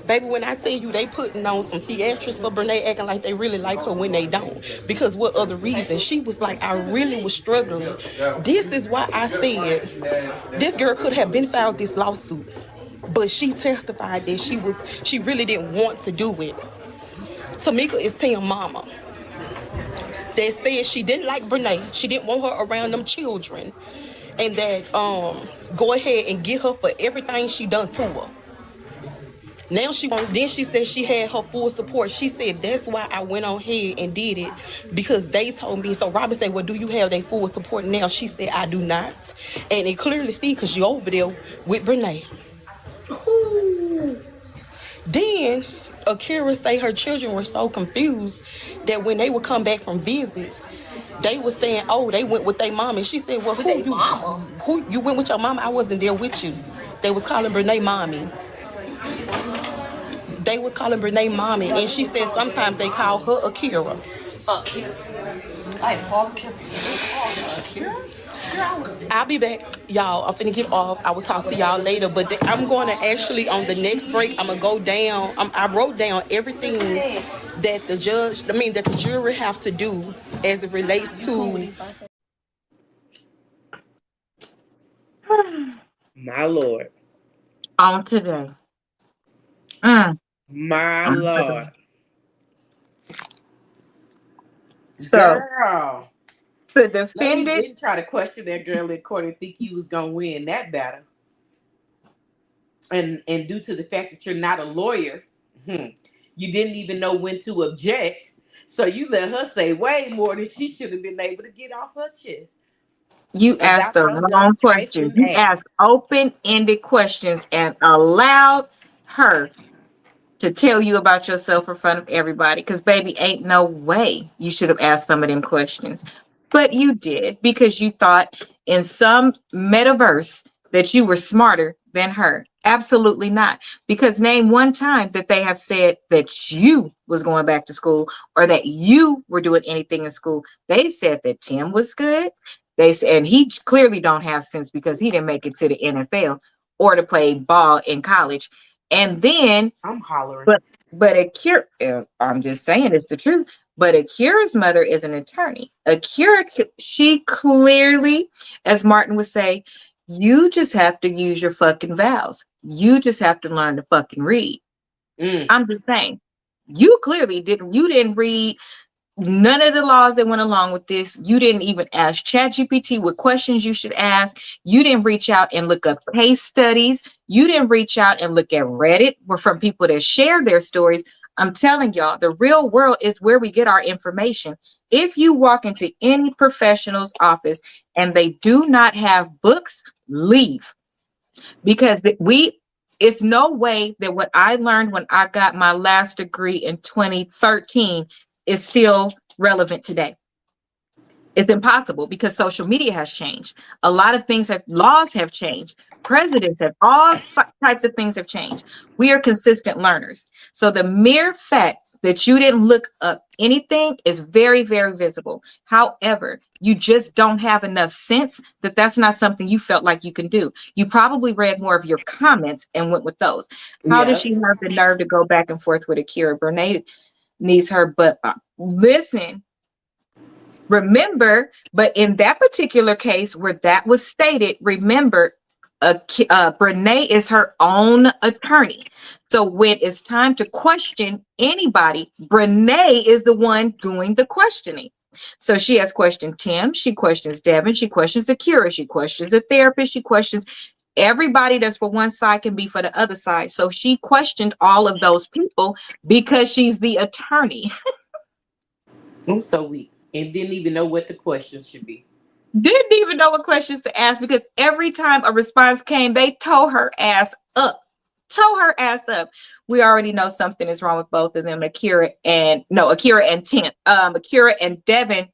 Baby, when I tell you they putting on some theatrics for Brene, acting like they really like her when they don't. Because what other reason? She was like, I really was struggling. This is why I said this girl could have been filed this lawsuit. But she testified that she really didn't want to do it. Tamika is saying mama. That said she didn't like Brene. She didn't want her around them children. And that go ahead and get her for everything she done to her. Now then she said she had her full support. She said that's why I went on ahead and did it, because they told me. So Robin said, well, do you have their full support now? She said, I do not. And it clearly see, because you're over there with Brene. Ooh. Then Akira say her children were so confused that when they would come back from visits, they were saying, oh, they went with their mom. And she said, well, who you went with your mama? I wasn't there with you. They was calling Brene mommy. They was calling Brene mommy. And she said sometimes they call her Akira. I'll be back, y'all. I'm finna get off. I will talk to y'all later. But I'm going to actually, on the next break, I'm going to go down. I wrote down everything that the jury have to do as it relates to. My Lord. On today. My Lord. So, girl. The defendant didn't try to question that girl in court and think you was gonna win that battle. And due to the fact that you're not a lawyer, you didn't even know when to object. So you let her say way more than she should have been able to get off her chest. You asked the wrong question. You asked open-ended questions and allowed her to tell you about yourself in front of everybody. Because, baby, ain't no way you should have asked some of them questions. But you did, because you thought in some metaverse that you were smarter than her. Absolutely not. Because name one time that they have said that you was going back to school or that you were doing anything in school. They said that Tim was good. They said, and he clearly don't have sense because he didn't make it to the NFL or to play ball in college. And then I'm hollering. But Akira, I'm just saying it's the truth. But Akira's mother is an attorney. Akira, she clearly, as Martin would say, you just have to use your fucking vowels. You just have to learn to fucking read. I'm just saying, you clearly didn't read none of the laws that went along with this. You didn't even ask ChatGPT what questions you should ask. You didn't reach out and look up case studies. You didn't reach out and look at Reddit from people that share their stories I'm telling y'all, the real world is where we get our information. If you walk into any professional's office and they do not have books, leave. Because it's no way that what I learned when I got my last degree in 2013 is still relevant today. It's impossible because social media has changed. A lot of laws have changed. Presidents have types of things have changed. We are consistent learners. So the mere fact that you didn't look up anything is very, very visible. However, you just don't have enough sense that that's not something you felt like you can do. You probably read more of your comments and went with those. How did Yeah. she have the nerve to go back and forth with Akira? Brene needs her butt up. Listen, remember, but in that particular case where that was stated, remember, Brene is her own attorney. So when it's time to question anybody, Brene is the one doing the questioning. So she has questioned Tim, she questions Devon, she questions Akira, she questions a therapist, she questions everybody that's for one side can be for the other side. So she questioned all of those people because she's the attorney. I'm so weak and didn't even know what the questions should be. Didn't even know what questions to ask because every time a response came, they tore her ass up. Tore her ass up. We already know something is wrong with both of them. Akira and Tim. Akira and Devon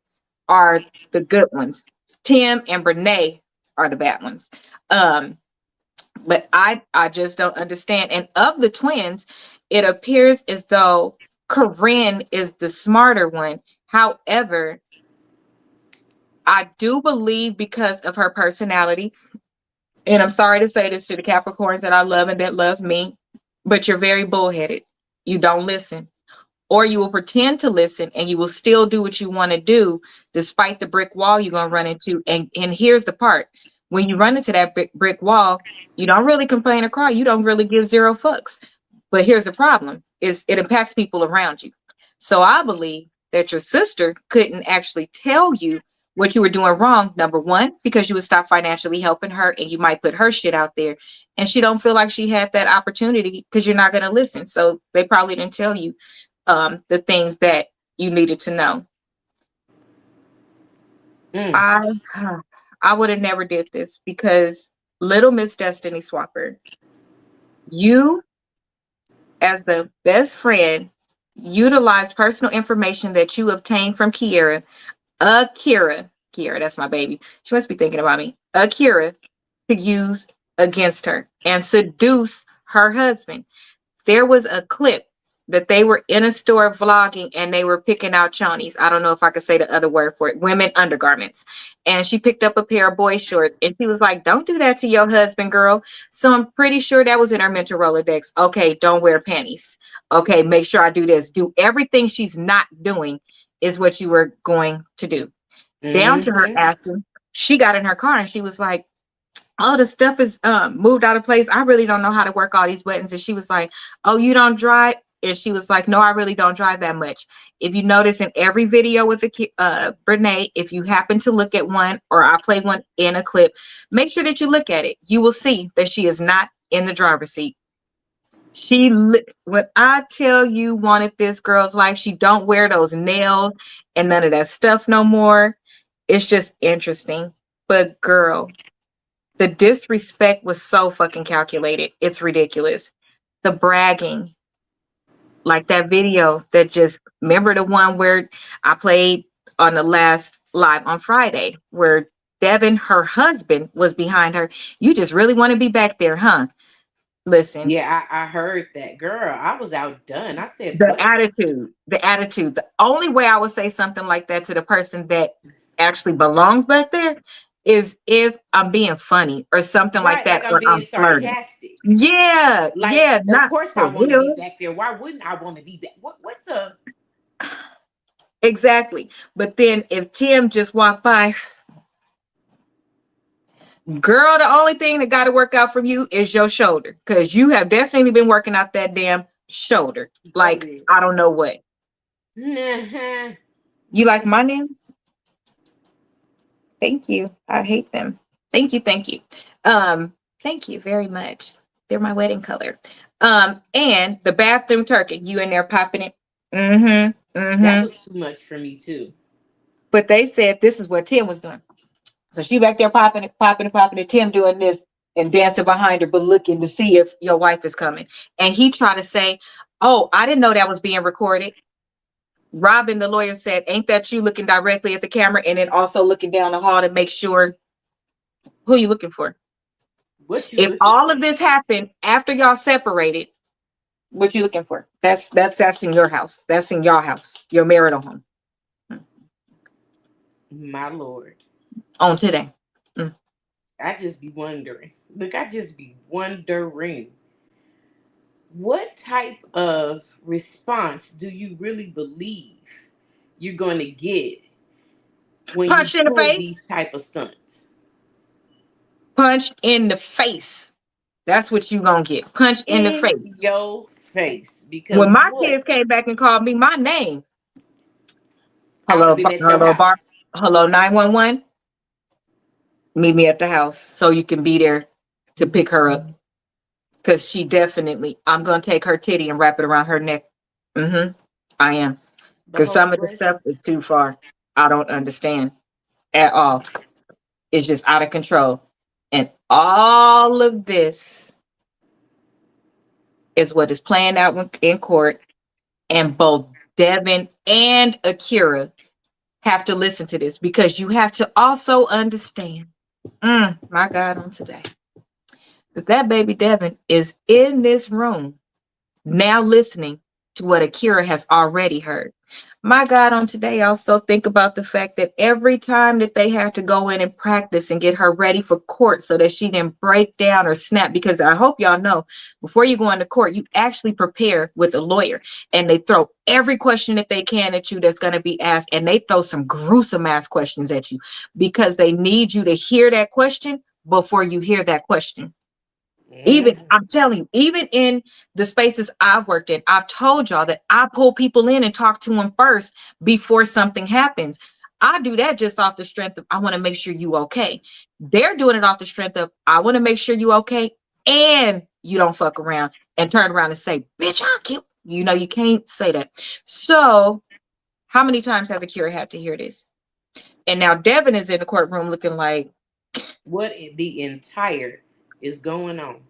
are the good ones. Tim and Brene are the bad ones. But I just don't understand. And of the twins, it appears as though Corinne is the smarter one. However, I do believe because of her personality, and I'm sorry to say this to the Capricorns that I love and that love me, but you're very bullheaded. You don't listen. Or you will pretend to listen and you will still do what you want to do despite the brick wall you're going to run into. And here's the part. When you run into that brick wall, you don't really complain or cry. You don't really give zero fucks. But here's the problem is it impacts people around you. So I believe that your sister couldn't actually tell you what you were doing wrong. Number one, because you would stop financially helping her and you might put her shit out there. And she don't feel like she had that opportunity because you're not going to listen. So they probably didn't tell you the things that you needed to know. Mm. I would have never did this because Little Miss Destiny Swapper, you as the best friend utilize personal information that you obtained from Akira, that's my baby. She must be thinking about me. Akira to use against her and seduce her husband. There was a clip that they were in a store vlogging and they were picking out chonies. I don't know if I could say the other word for it, women undergarments. And she picked up a pair of boy shorts and she was like, don't do that to your husband, girl. So I'm pretty sure that was in her mental Rolodex. Okay, don't wear panties. Okay, make sure I do this. Do everything she's not doing is what you were going to do. Down to her Mm-hmm. asking, she got in her car and she was like, oh, the stuff is moved out of place. I really don't know how to work all these buttons. And she was like, oh, you don't drive? And she was like, no, I really don't drive that much. If you notice in every video with the Brene, if you happen to look at one or I play one in a clip, make sure that you look at it. You will see that she is not in the driver's seat. When I tell you wanted this girl's life, she don't wear those nails and none of that stuff no more. It's just interesting. But girl, the disrespect was so fucking calculated. It's ridiculous. The bragging, like that video that just, remember the one where I played on the last live on Friday, where Devon, her husband, was behind her. You just really want to be back there, huh? Listen, Yeah, I heard that. Girl, I was outdone. I said, the but attitude, the attitude. The only way I would say something like that to the person that actually belongs back there is if I'm being funny or something like right, that, like I'm or being I'm flirting. sarcastic. Yeah, Like, yeah, of not course I for want to be real. back there. Why wouldn't I want to be back? What's a Exactly. But then if Tim just walked by, girl, the only thing that got to work out from you is your shoulder. Because you have definitely been working out that damn shoulder. Like, baby? I don't know what. Nah. You like my nails? Thank you. I hate them. Thank you. Thank you. Thank you very much. They're my wedding color. And the bathroom twerking, you in there popping it. Mm-hmm. That Mm-hmm. was too much for me too. But they said this is what Tim was doing. So she back there popping it, popping it, popping it. Tim doing this and dancing behind her, but looking to see if your wife is coming. And he tried to say, "Oh, I didn't know that was being recorded." Robin, the lawyer, said, "Ain't that you looking directly at the camera and then also looking down the hall to make sure who you looking for?" What you If looking all for? of this happened after y'all separated, what you looking for? That's in your house. That's in your house, your marital home. My Lord. On today. I just be wondering. Look, I just be wondering. What type of response do you really believe you're going to get when you Punch in the pull face. these type of stunts? Punch in the face. That's what you gonna get. Punch in the In face. your face. Because When my what? kids came back and called me my name, I would hello, have been at your hello, bar, house. hello, 911. Meet me at the house so you can be there to pick her up. Because she definitely, I'm gonna take her titty and wrap it around her neck. Mm-hmm. I am. The Because whole some of the stuff breast. is too far. I don't understand at all. It's just out of control. And all of this is what is playing out in court. And both Devon and Akira have to listen to this because you have to also understand, my God, on today, that baby Devon is in this room now listening to what Akira has already heard. My God, on today, also think about the fact that every time that they have to go in and practice and get her ready for court so that she didn't break down or snap, because I hope y'all know before you go into court, you actually prepare with a lawyer and they throw every question that they can at you that's going to be asked. And they throw some gruesome ass questions at you because they need you to hear that question before you hear that question. Even, Mhm. I'm telling you, even in the spaces I've worked in, I've told y'all that I pull people in and talk to them first before something happens. I do that just off the strength of I want to make sure you okay. They're doing it off the strength of I want to make sure you okay and you don't fuck around and turn around and say, "Bitch, I'll kill." You know, you can't say that. So, how many times have Akira had to hear this? And now Devin is in the courtroom looking like What the entire is going on?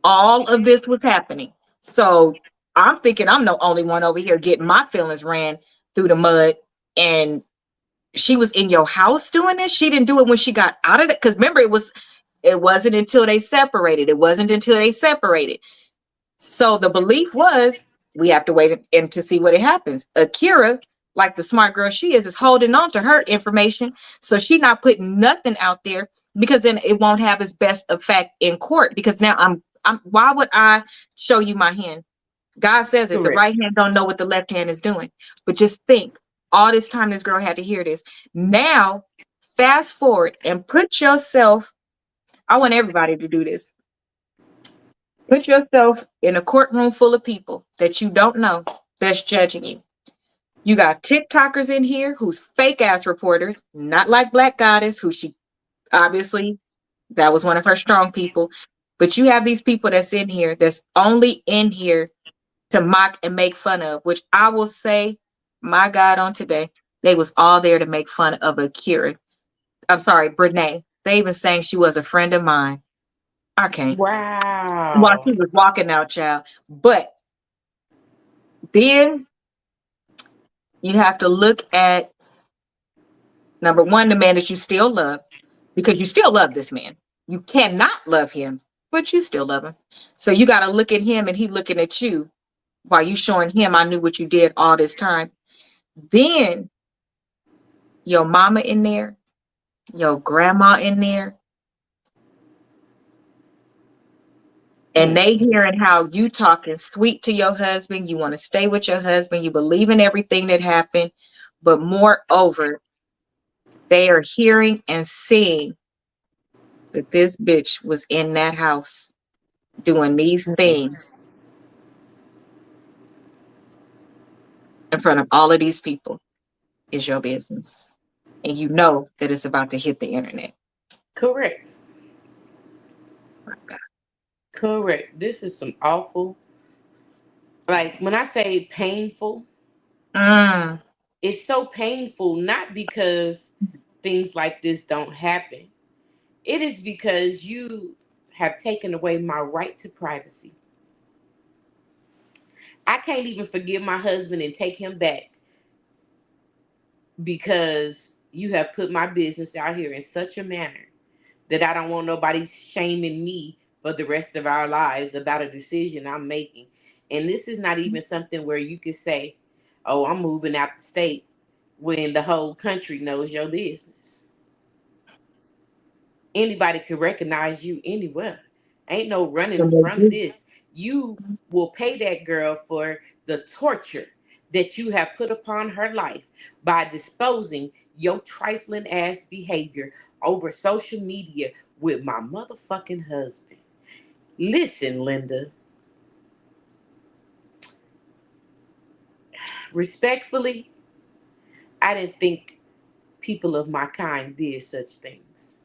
all of this was happening. So I'm thinking I'm the only one over here getting my feelings ran through the mud. And she was in your house doing this. She didn't do it when she got out of it. Because remember, it wasn't until they separated. It wasn't until they separated. So the belief was we have to wait and to see what it happens. Akira, like the smart girl she is holding on to her information. So she's not putting nothing out there because then it won't have its best effect in court. Because now I'm why would I show you my hand? God says it. The Correct. right hand don't know what the left hand is doing. But just think, all this time this girl had to hear this. Now, fast forward and put yourself, I want everybody to do this. Put yourself in a courtroom full of people that you don't know that's judging you. You got TikTokers in here who's fake ass reporters, not like Black Goddess, who she obviously that was one of her strong people. But you have these people that's in here that's only in here to mock and make fun of, which I will say, my God, on today, they was all there to make fun of Akira. I'm sorry, Brene. They even saying she was a friend of mine. I can't. While Wow. she was walking out, child. But then you have to look at number one, the man that you still love, because you still love this man. You cannot love him, but you still love him. So you got to look at him and he looking at you while you showing him, I knew what you did all this time. Then your mama in there, your grandma in there, and they Mm. hearing how you talking sweet to your husband. You want to stay with your husband. You believe in everything that happened. But moreover, they are hearing and seeing that this bitch was in that house doing these things in front of all of these people is your business. And you know that it's about to hit the internet. Correct. My God. Correct. This is some awful. Like when I say painful, Mm. it's so painful not because things like this don't happen. It is because you have taken away my right to privacy. I can't even forgive my husband and take him back because you have put my business out here in such a manner that I don't want nobody shaming me for the rest of our lives about a decision I'm making. And this is not even something where you could say, oh, I'm moving out the state when the whole country knows your business. Anybody could recognize you anywhere. Ain't no running from this. You will pay that girl for the torture that you have put upon her life by disposing your trifling ass behavior over social media with my motherfucking husband. Listen, Linda, respectfully, I didn't think people of my kind did such things.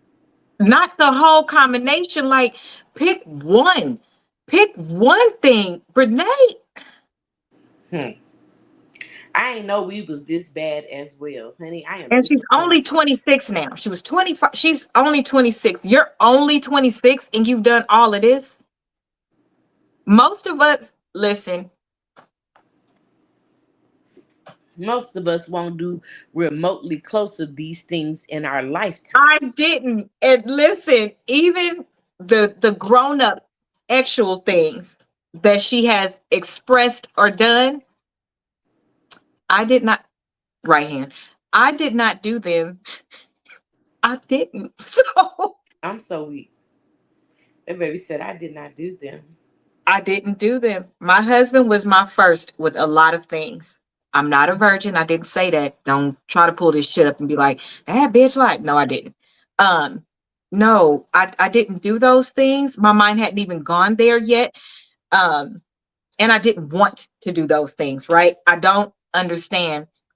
Not the whole combination. Like, pick one. Pick one thing. Renee. Hmm. I ain't know we was this bad as well, honey. I am And she's only disappointed. 26 now. She was 25. She's only 26. You're only 26 and you've done all of this. Most of us, listen, Most of us won't do remotely close to these things in our lifetime. I didn't. And listen, even the grown-up actual things that she has expressed or done, I did not, right hand. I did not do them. I didn't. So I'm so weak. That baby said I did not do them. I didn't do them. My husband was my first with a lot of things. I'm not a virgin. I didn't say that. Don't try to pull this shit up and be like, that bitch like, no, I didn't. Um, no, I didn't do those things. My mind hadn't even gone there yet. Um, and I didn't want to do those things, right?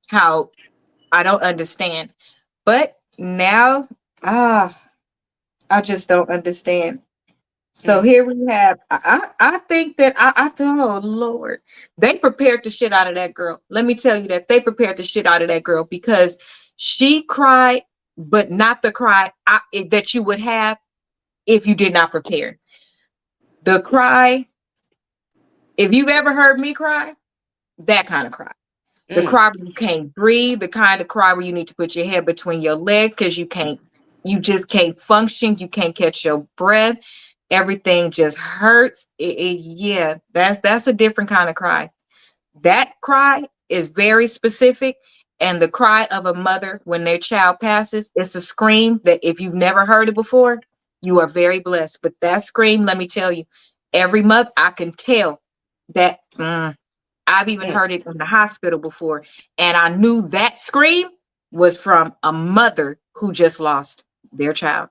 How I don't understand. But now, ah, I just don't understand. So Mm, here we have. I think that I thought, oh Lord, they prepared the shit out of that girl. Let me tell you that they prepared the shit out of that girl because she cried, but not the cry that you would have if you did not prepare. The cry, if you've ever heard me cry, that kind of cry. The mm, cry where you can't breathe, the kind of cry where you need to put your head between your legs because you just can't function, you can't catch your breath. Everything just hurts. Yeah, that's a different kind of cry. That cry is very specific. And the cry of a mother when their child passes, it's a scream that if you've never heard it before, you are very blessed. But that scream, let me tell you, every month I can tell that I've even mm. heard it in the hospital before. And I knew that scream was from a mother who just lost their child.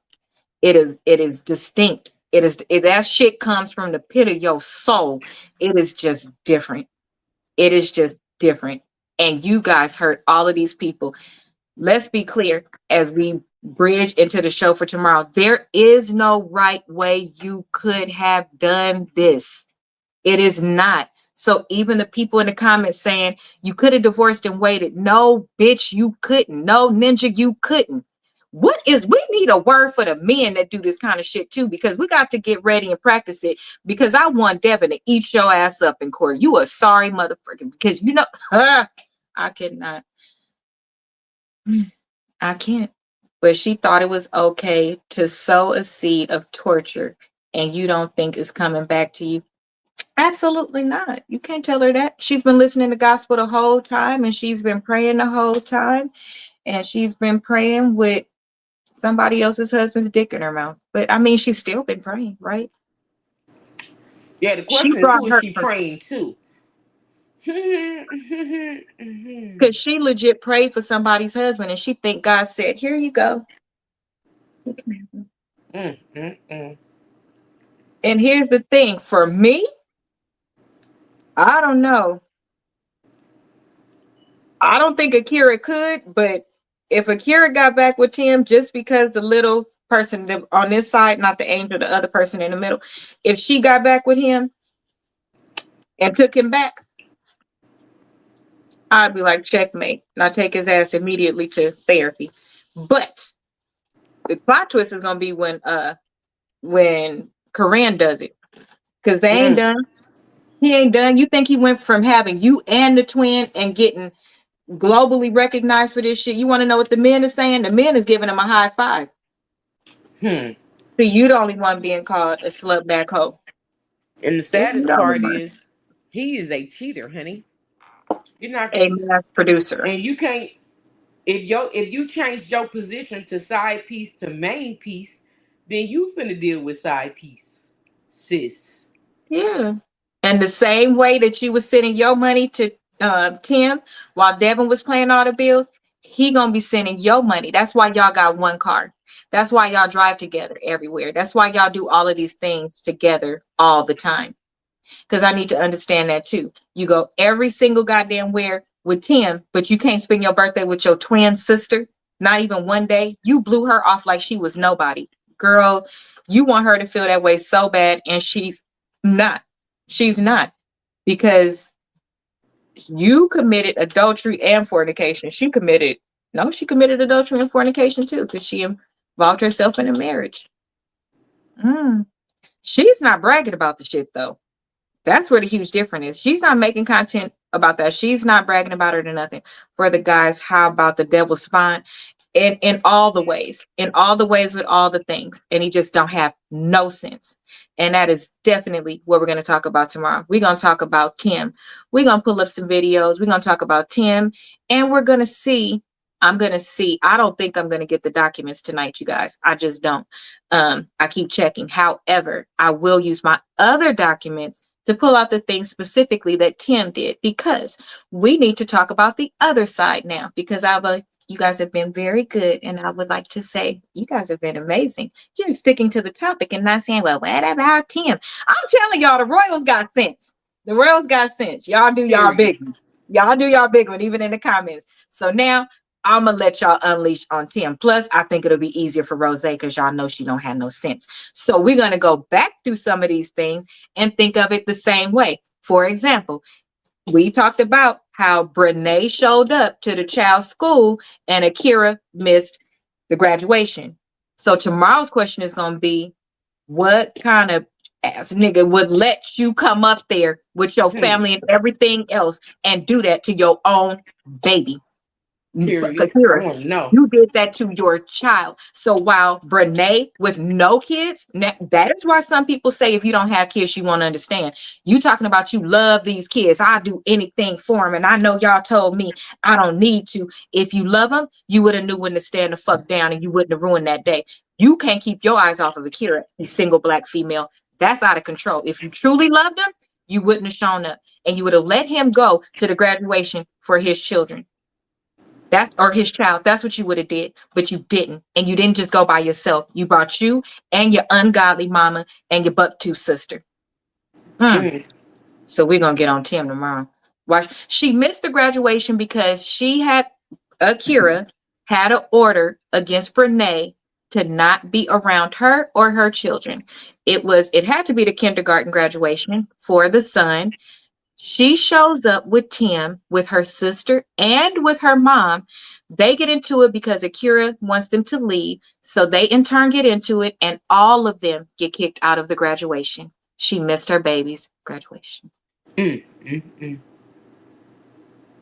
It is distinct. That shit comes from the pit of your soul. It is just different. It is just different. And you guys hurt all of these people. Let's be clear as we bridge into the show for tomorrow. There is no right way you could have done this. It is not. So even the people in the comments saying you could have divorced and waited. No, bitch, you couldn't. No, ninja, you couldn't. We need a word for the men that do this kind of shit too, because we got to get ready and practice it. Because I want Devon to eat your ass up in court. You a sorry motherfucker. Because I cannot. I can't. But she thought it was okay to sow a seed of torture, and you don't think it's coming back to you. Absolutely not. You can't tell her that. She's been listening to gospel the whole time and she's been praying the whole time and she's been praying with somebody else's husband's dick in her mouth. But I mean, she's still been praying, right? Yeah, the She question is brought who is her she praying to? because she legit prayed for somebody's husband and she think God said, here you go. Mm, mm, mm. And here's the thing for me, I don't know. I don't think Akira could, but if Akira got back with Tim just because the little person that on this side, not the angel, the other person in the middle. If she got back with him and took him back, I'd be like, checkmate. Now take his ass immediately to therapy. But the plot twist is gonna be when Corinne does it. Because they ain't done. He ain't done. You think he went from having you and the twin and getting globally recognized for this shit? You want to know what the men is saying? The men is giving him a high five. See, you the only one being called a slut back hoe. And the saddest part is he is a cheater, honey. You're not a gonna, mass producer. and you can't, if you change your position to side piece to main piece, then you finna deal with side piece, sis. Yeah. And the same way that you was sending your money to Tim while Devon was paying all the bills, he gonna be sending your money. That's why y'all got one car. That's why y'all drive together everywhere. That's why y'all do all of these things together all the time. Because I need to understand that too. You go every single goddamn where with Tim, but you can't spend your birthday with your twin sister, not even one day. You blew her off like she was nobody. Girl, you want her to feel that way so bad, and she's not. She's not. Because you committed adultery and fornication. She committed adultery and fornication too, because she involved herself in a marriage. She's not bragging about the shit though. That's where the huge difference is. She's not making content about that. She's not bragging about it or nothing. For the guys, how about the devil's spine? In all the ways with all the things. And he just don't have no sense. And that is definitely what we're going to talk about tomorrow. We're going to talk about Tim. We're going to pull up some videos. We're going to talk about Tim. And we're going to see. I don't think I'm going to get the documents tonight, you guys. I just don't. I keep checking. However, I will use my other documents to pull out the things specifically that Tim did, because we need to talk about the other side now, because you guys have been very good. And I would like to say, you guys have been amazing. You're sticking to the topic and not saying, well, what about Tim? I'm telling y'all, the Royals got sense. The Royals got sense. Y'all do y'all big one. Y'all do y'all big one, even in the comments. So now I'm going to let y'all unleash on Tim. Plus, I think it'll be easier for Rose because y'all know she don't have no sense. So we're going to go back through some of these things and think of it the same way. For example, we talked about how Brene showed up to the child's school and Akira missed the graduation. So tomorrow's question is going to be, what kind of ass nigga would let you come up there with your family and everything else and do that to your own baby? Akira, you did that to your child. So while Brene with no kids, that is why some people say if you don't have kids, you won't understand. You talking about you love these kids. I do anything for them. And I know y'all told me I don't need to. If you love them, you would have knew when to stand the fuck down and you wouldn't have ruined that day. You can't keep your eyes off of Akira, a single black female. That's out of control. If you truly loved him, you wouldn't have shown up and you would have let him go to the graduation for his children. Or his child. That's what you would have did, but you didn't. And you didn't just go by yourself. You brought you and your ungodly mama and your buck-tooth sister. So we're going to get on Tim tomorrow. Watch. She missed the graduation because Akira had an order against Brene to not be around her or her children. It had to be the kindergarten graduation for the son. She shows up with Tim, with her sister, and with her mom. They get into it because Akira wants them to leave. So they in turn get into it, and all of them get kicked out of the graduation. She missed her baby's graduation.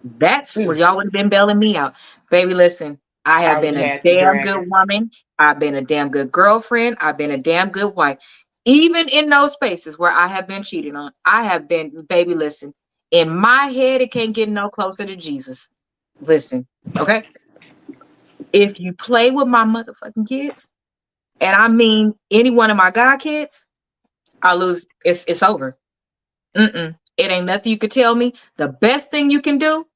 That's where y'all would have been bailing me out. Baby, listen, I have been a damn good woman. I've been a damn good girlfriend. I've been a damn good wife. Even in those spaces where I have been cheated on, I have been, baby, listen, in my head, it can't get no closer to Jesus. Listen, okay? If you play with my motherfucking kids, and I mean any one of my god kids, I lose. It's over. It ain't nothing you could tell me. The best thing you can do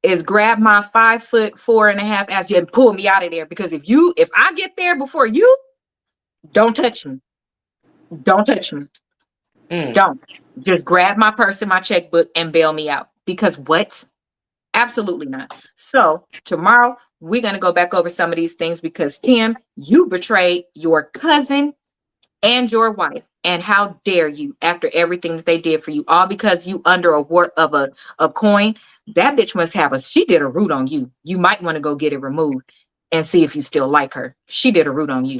is grab my 5'4.5" ass and pull me out of there. Because if I get there before you, don't touch me. Don't touch me. Don't. Just grab my purse and my checkbook and bail me out. Because what? Absolutely not. So tomorrow we're going to go back over some of these things because Tim, you betrayed your cousin and your wife. And how dare you after everything that they did for you, all because you under a wart of a coin. That bitch must have she did a root on you. You might want to go get it removed and see if you still like her. She did a root on you.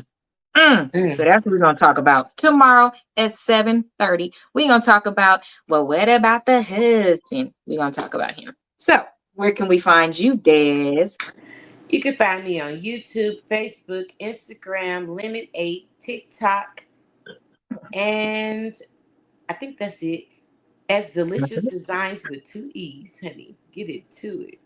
So that's what we're going to talk about tomorrow at 7:30. We're going to talk about, well, what about the husband? We're going to talk about him. So where can we find you, Des? You can find me on YouTube, Facebook, Instagram, Limit 8, TikTok, and I think that's it. As Delicious Designs with 2 E's, honey. Get into it.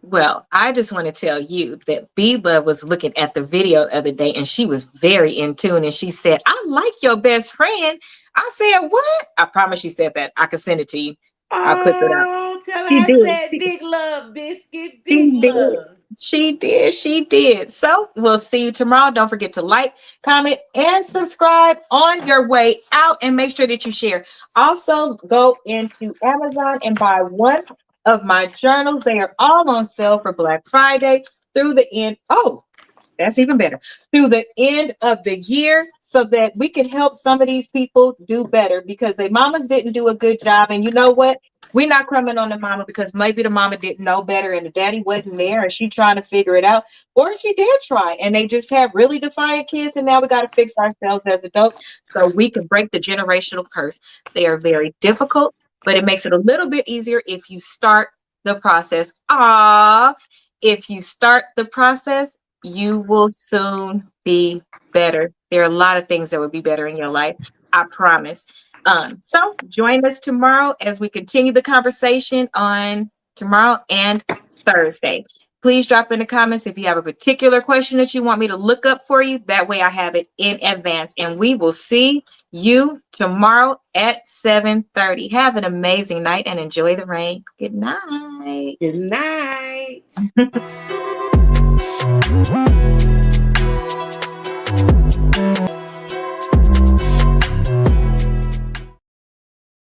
Well, I just want to tell you that Biba was looking at the video the other day and she was very in tune and she said, I like your best friend. I said, what? I promise she said that. I could send it to you. I'll clip it out. Oh, tell her She I did. said big love, biscuit, big She did. love. She did. She did. So we'll see you tomorrow. Don't forget to like, comment, and subscribe on your way out and make sure that you share. Also, go into Amazon and buy one of my journals. They are all on sale for Black Friday through the end. Oh, that's even better. Through the end of the year so that we can help some of these people do better because their mamas didn't do a good job. And you know what? We're not crumbing on the mama because maybe the mama didn't know better and the daddy wasn't there and she trying to figure it out. Or she did try and they just have really defiant kids. And now we got to fix ourselves as adults so we can break the generational curse. They are very difficult, but it makes it a little bit easier if you start the process. If you start the process, you will soon be better. There are a lot of things that will be better in your life. I promise. So join us tomorrow as we continue the conversation on tomorrow and Thursday. Please drop in the comments if you have a particular question that you want me to look up for you. That way I have it in advance. And we will see you tomorrow at 7:30. Have an amazing night and enjoy the rain. Good night. Good night.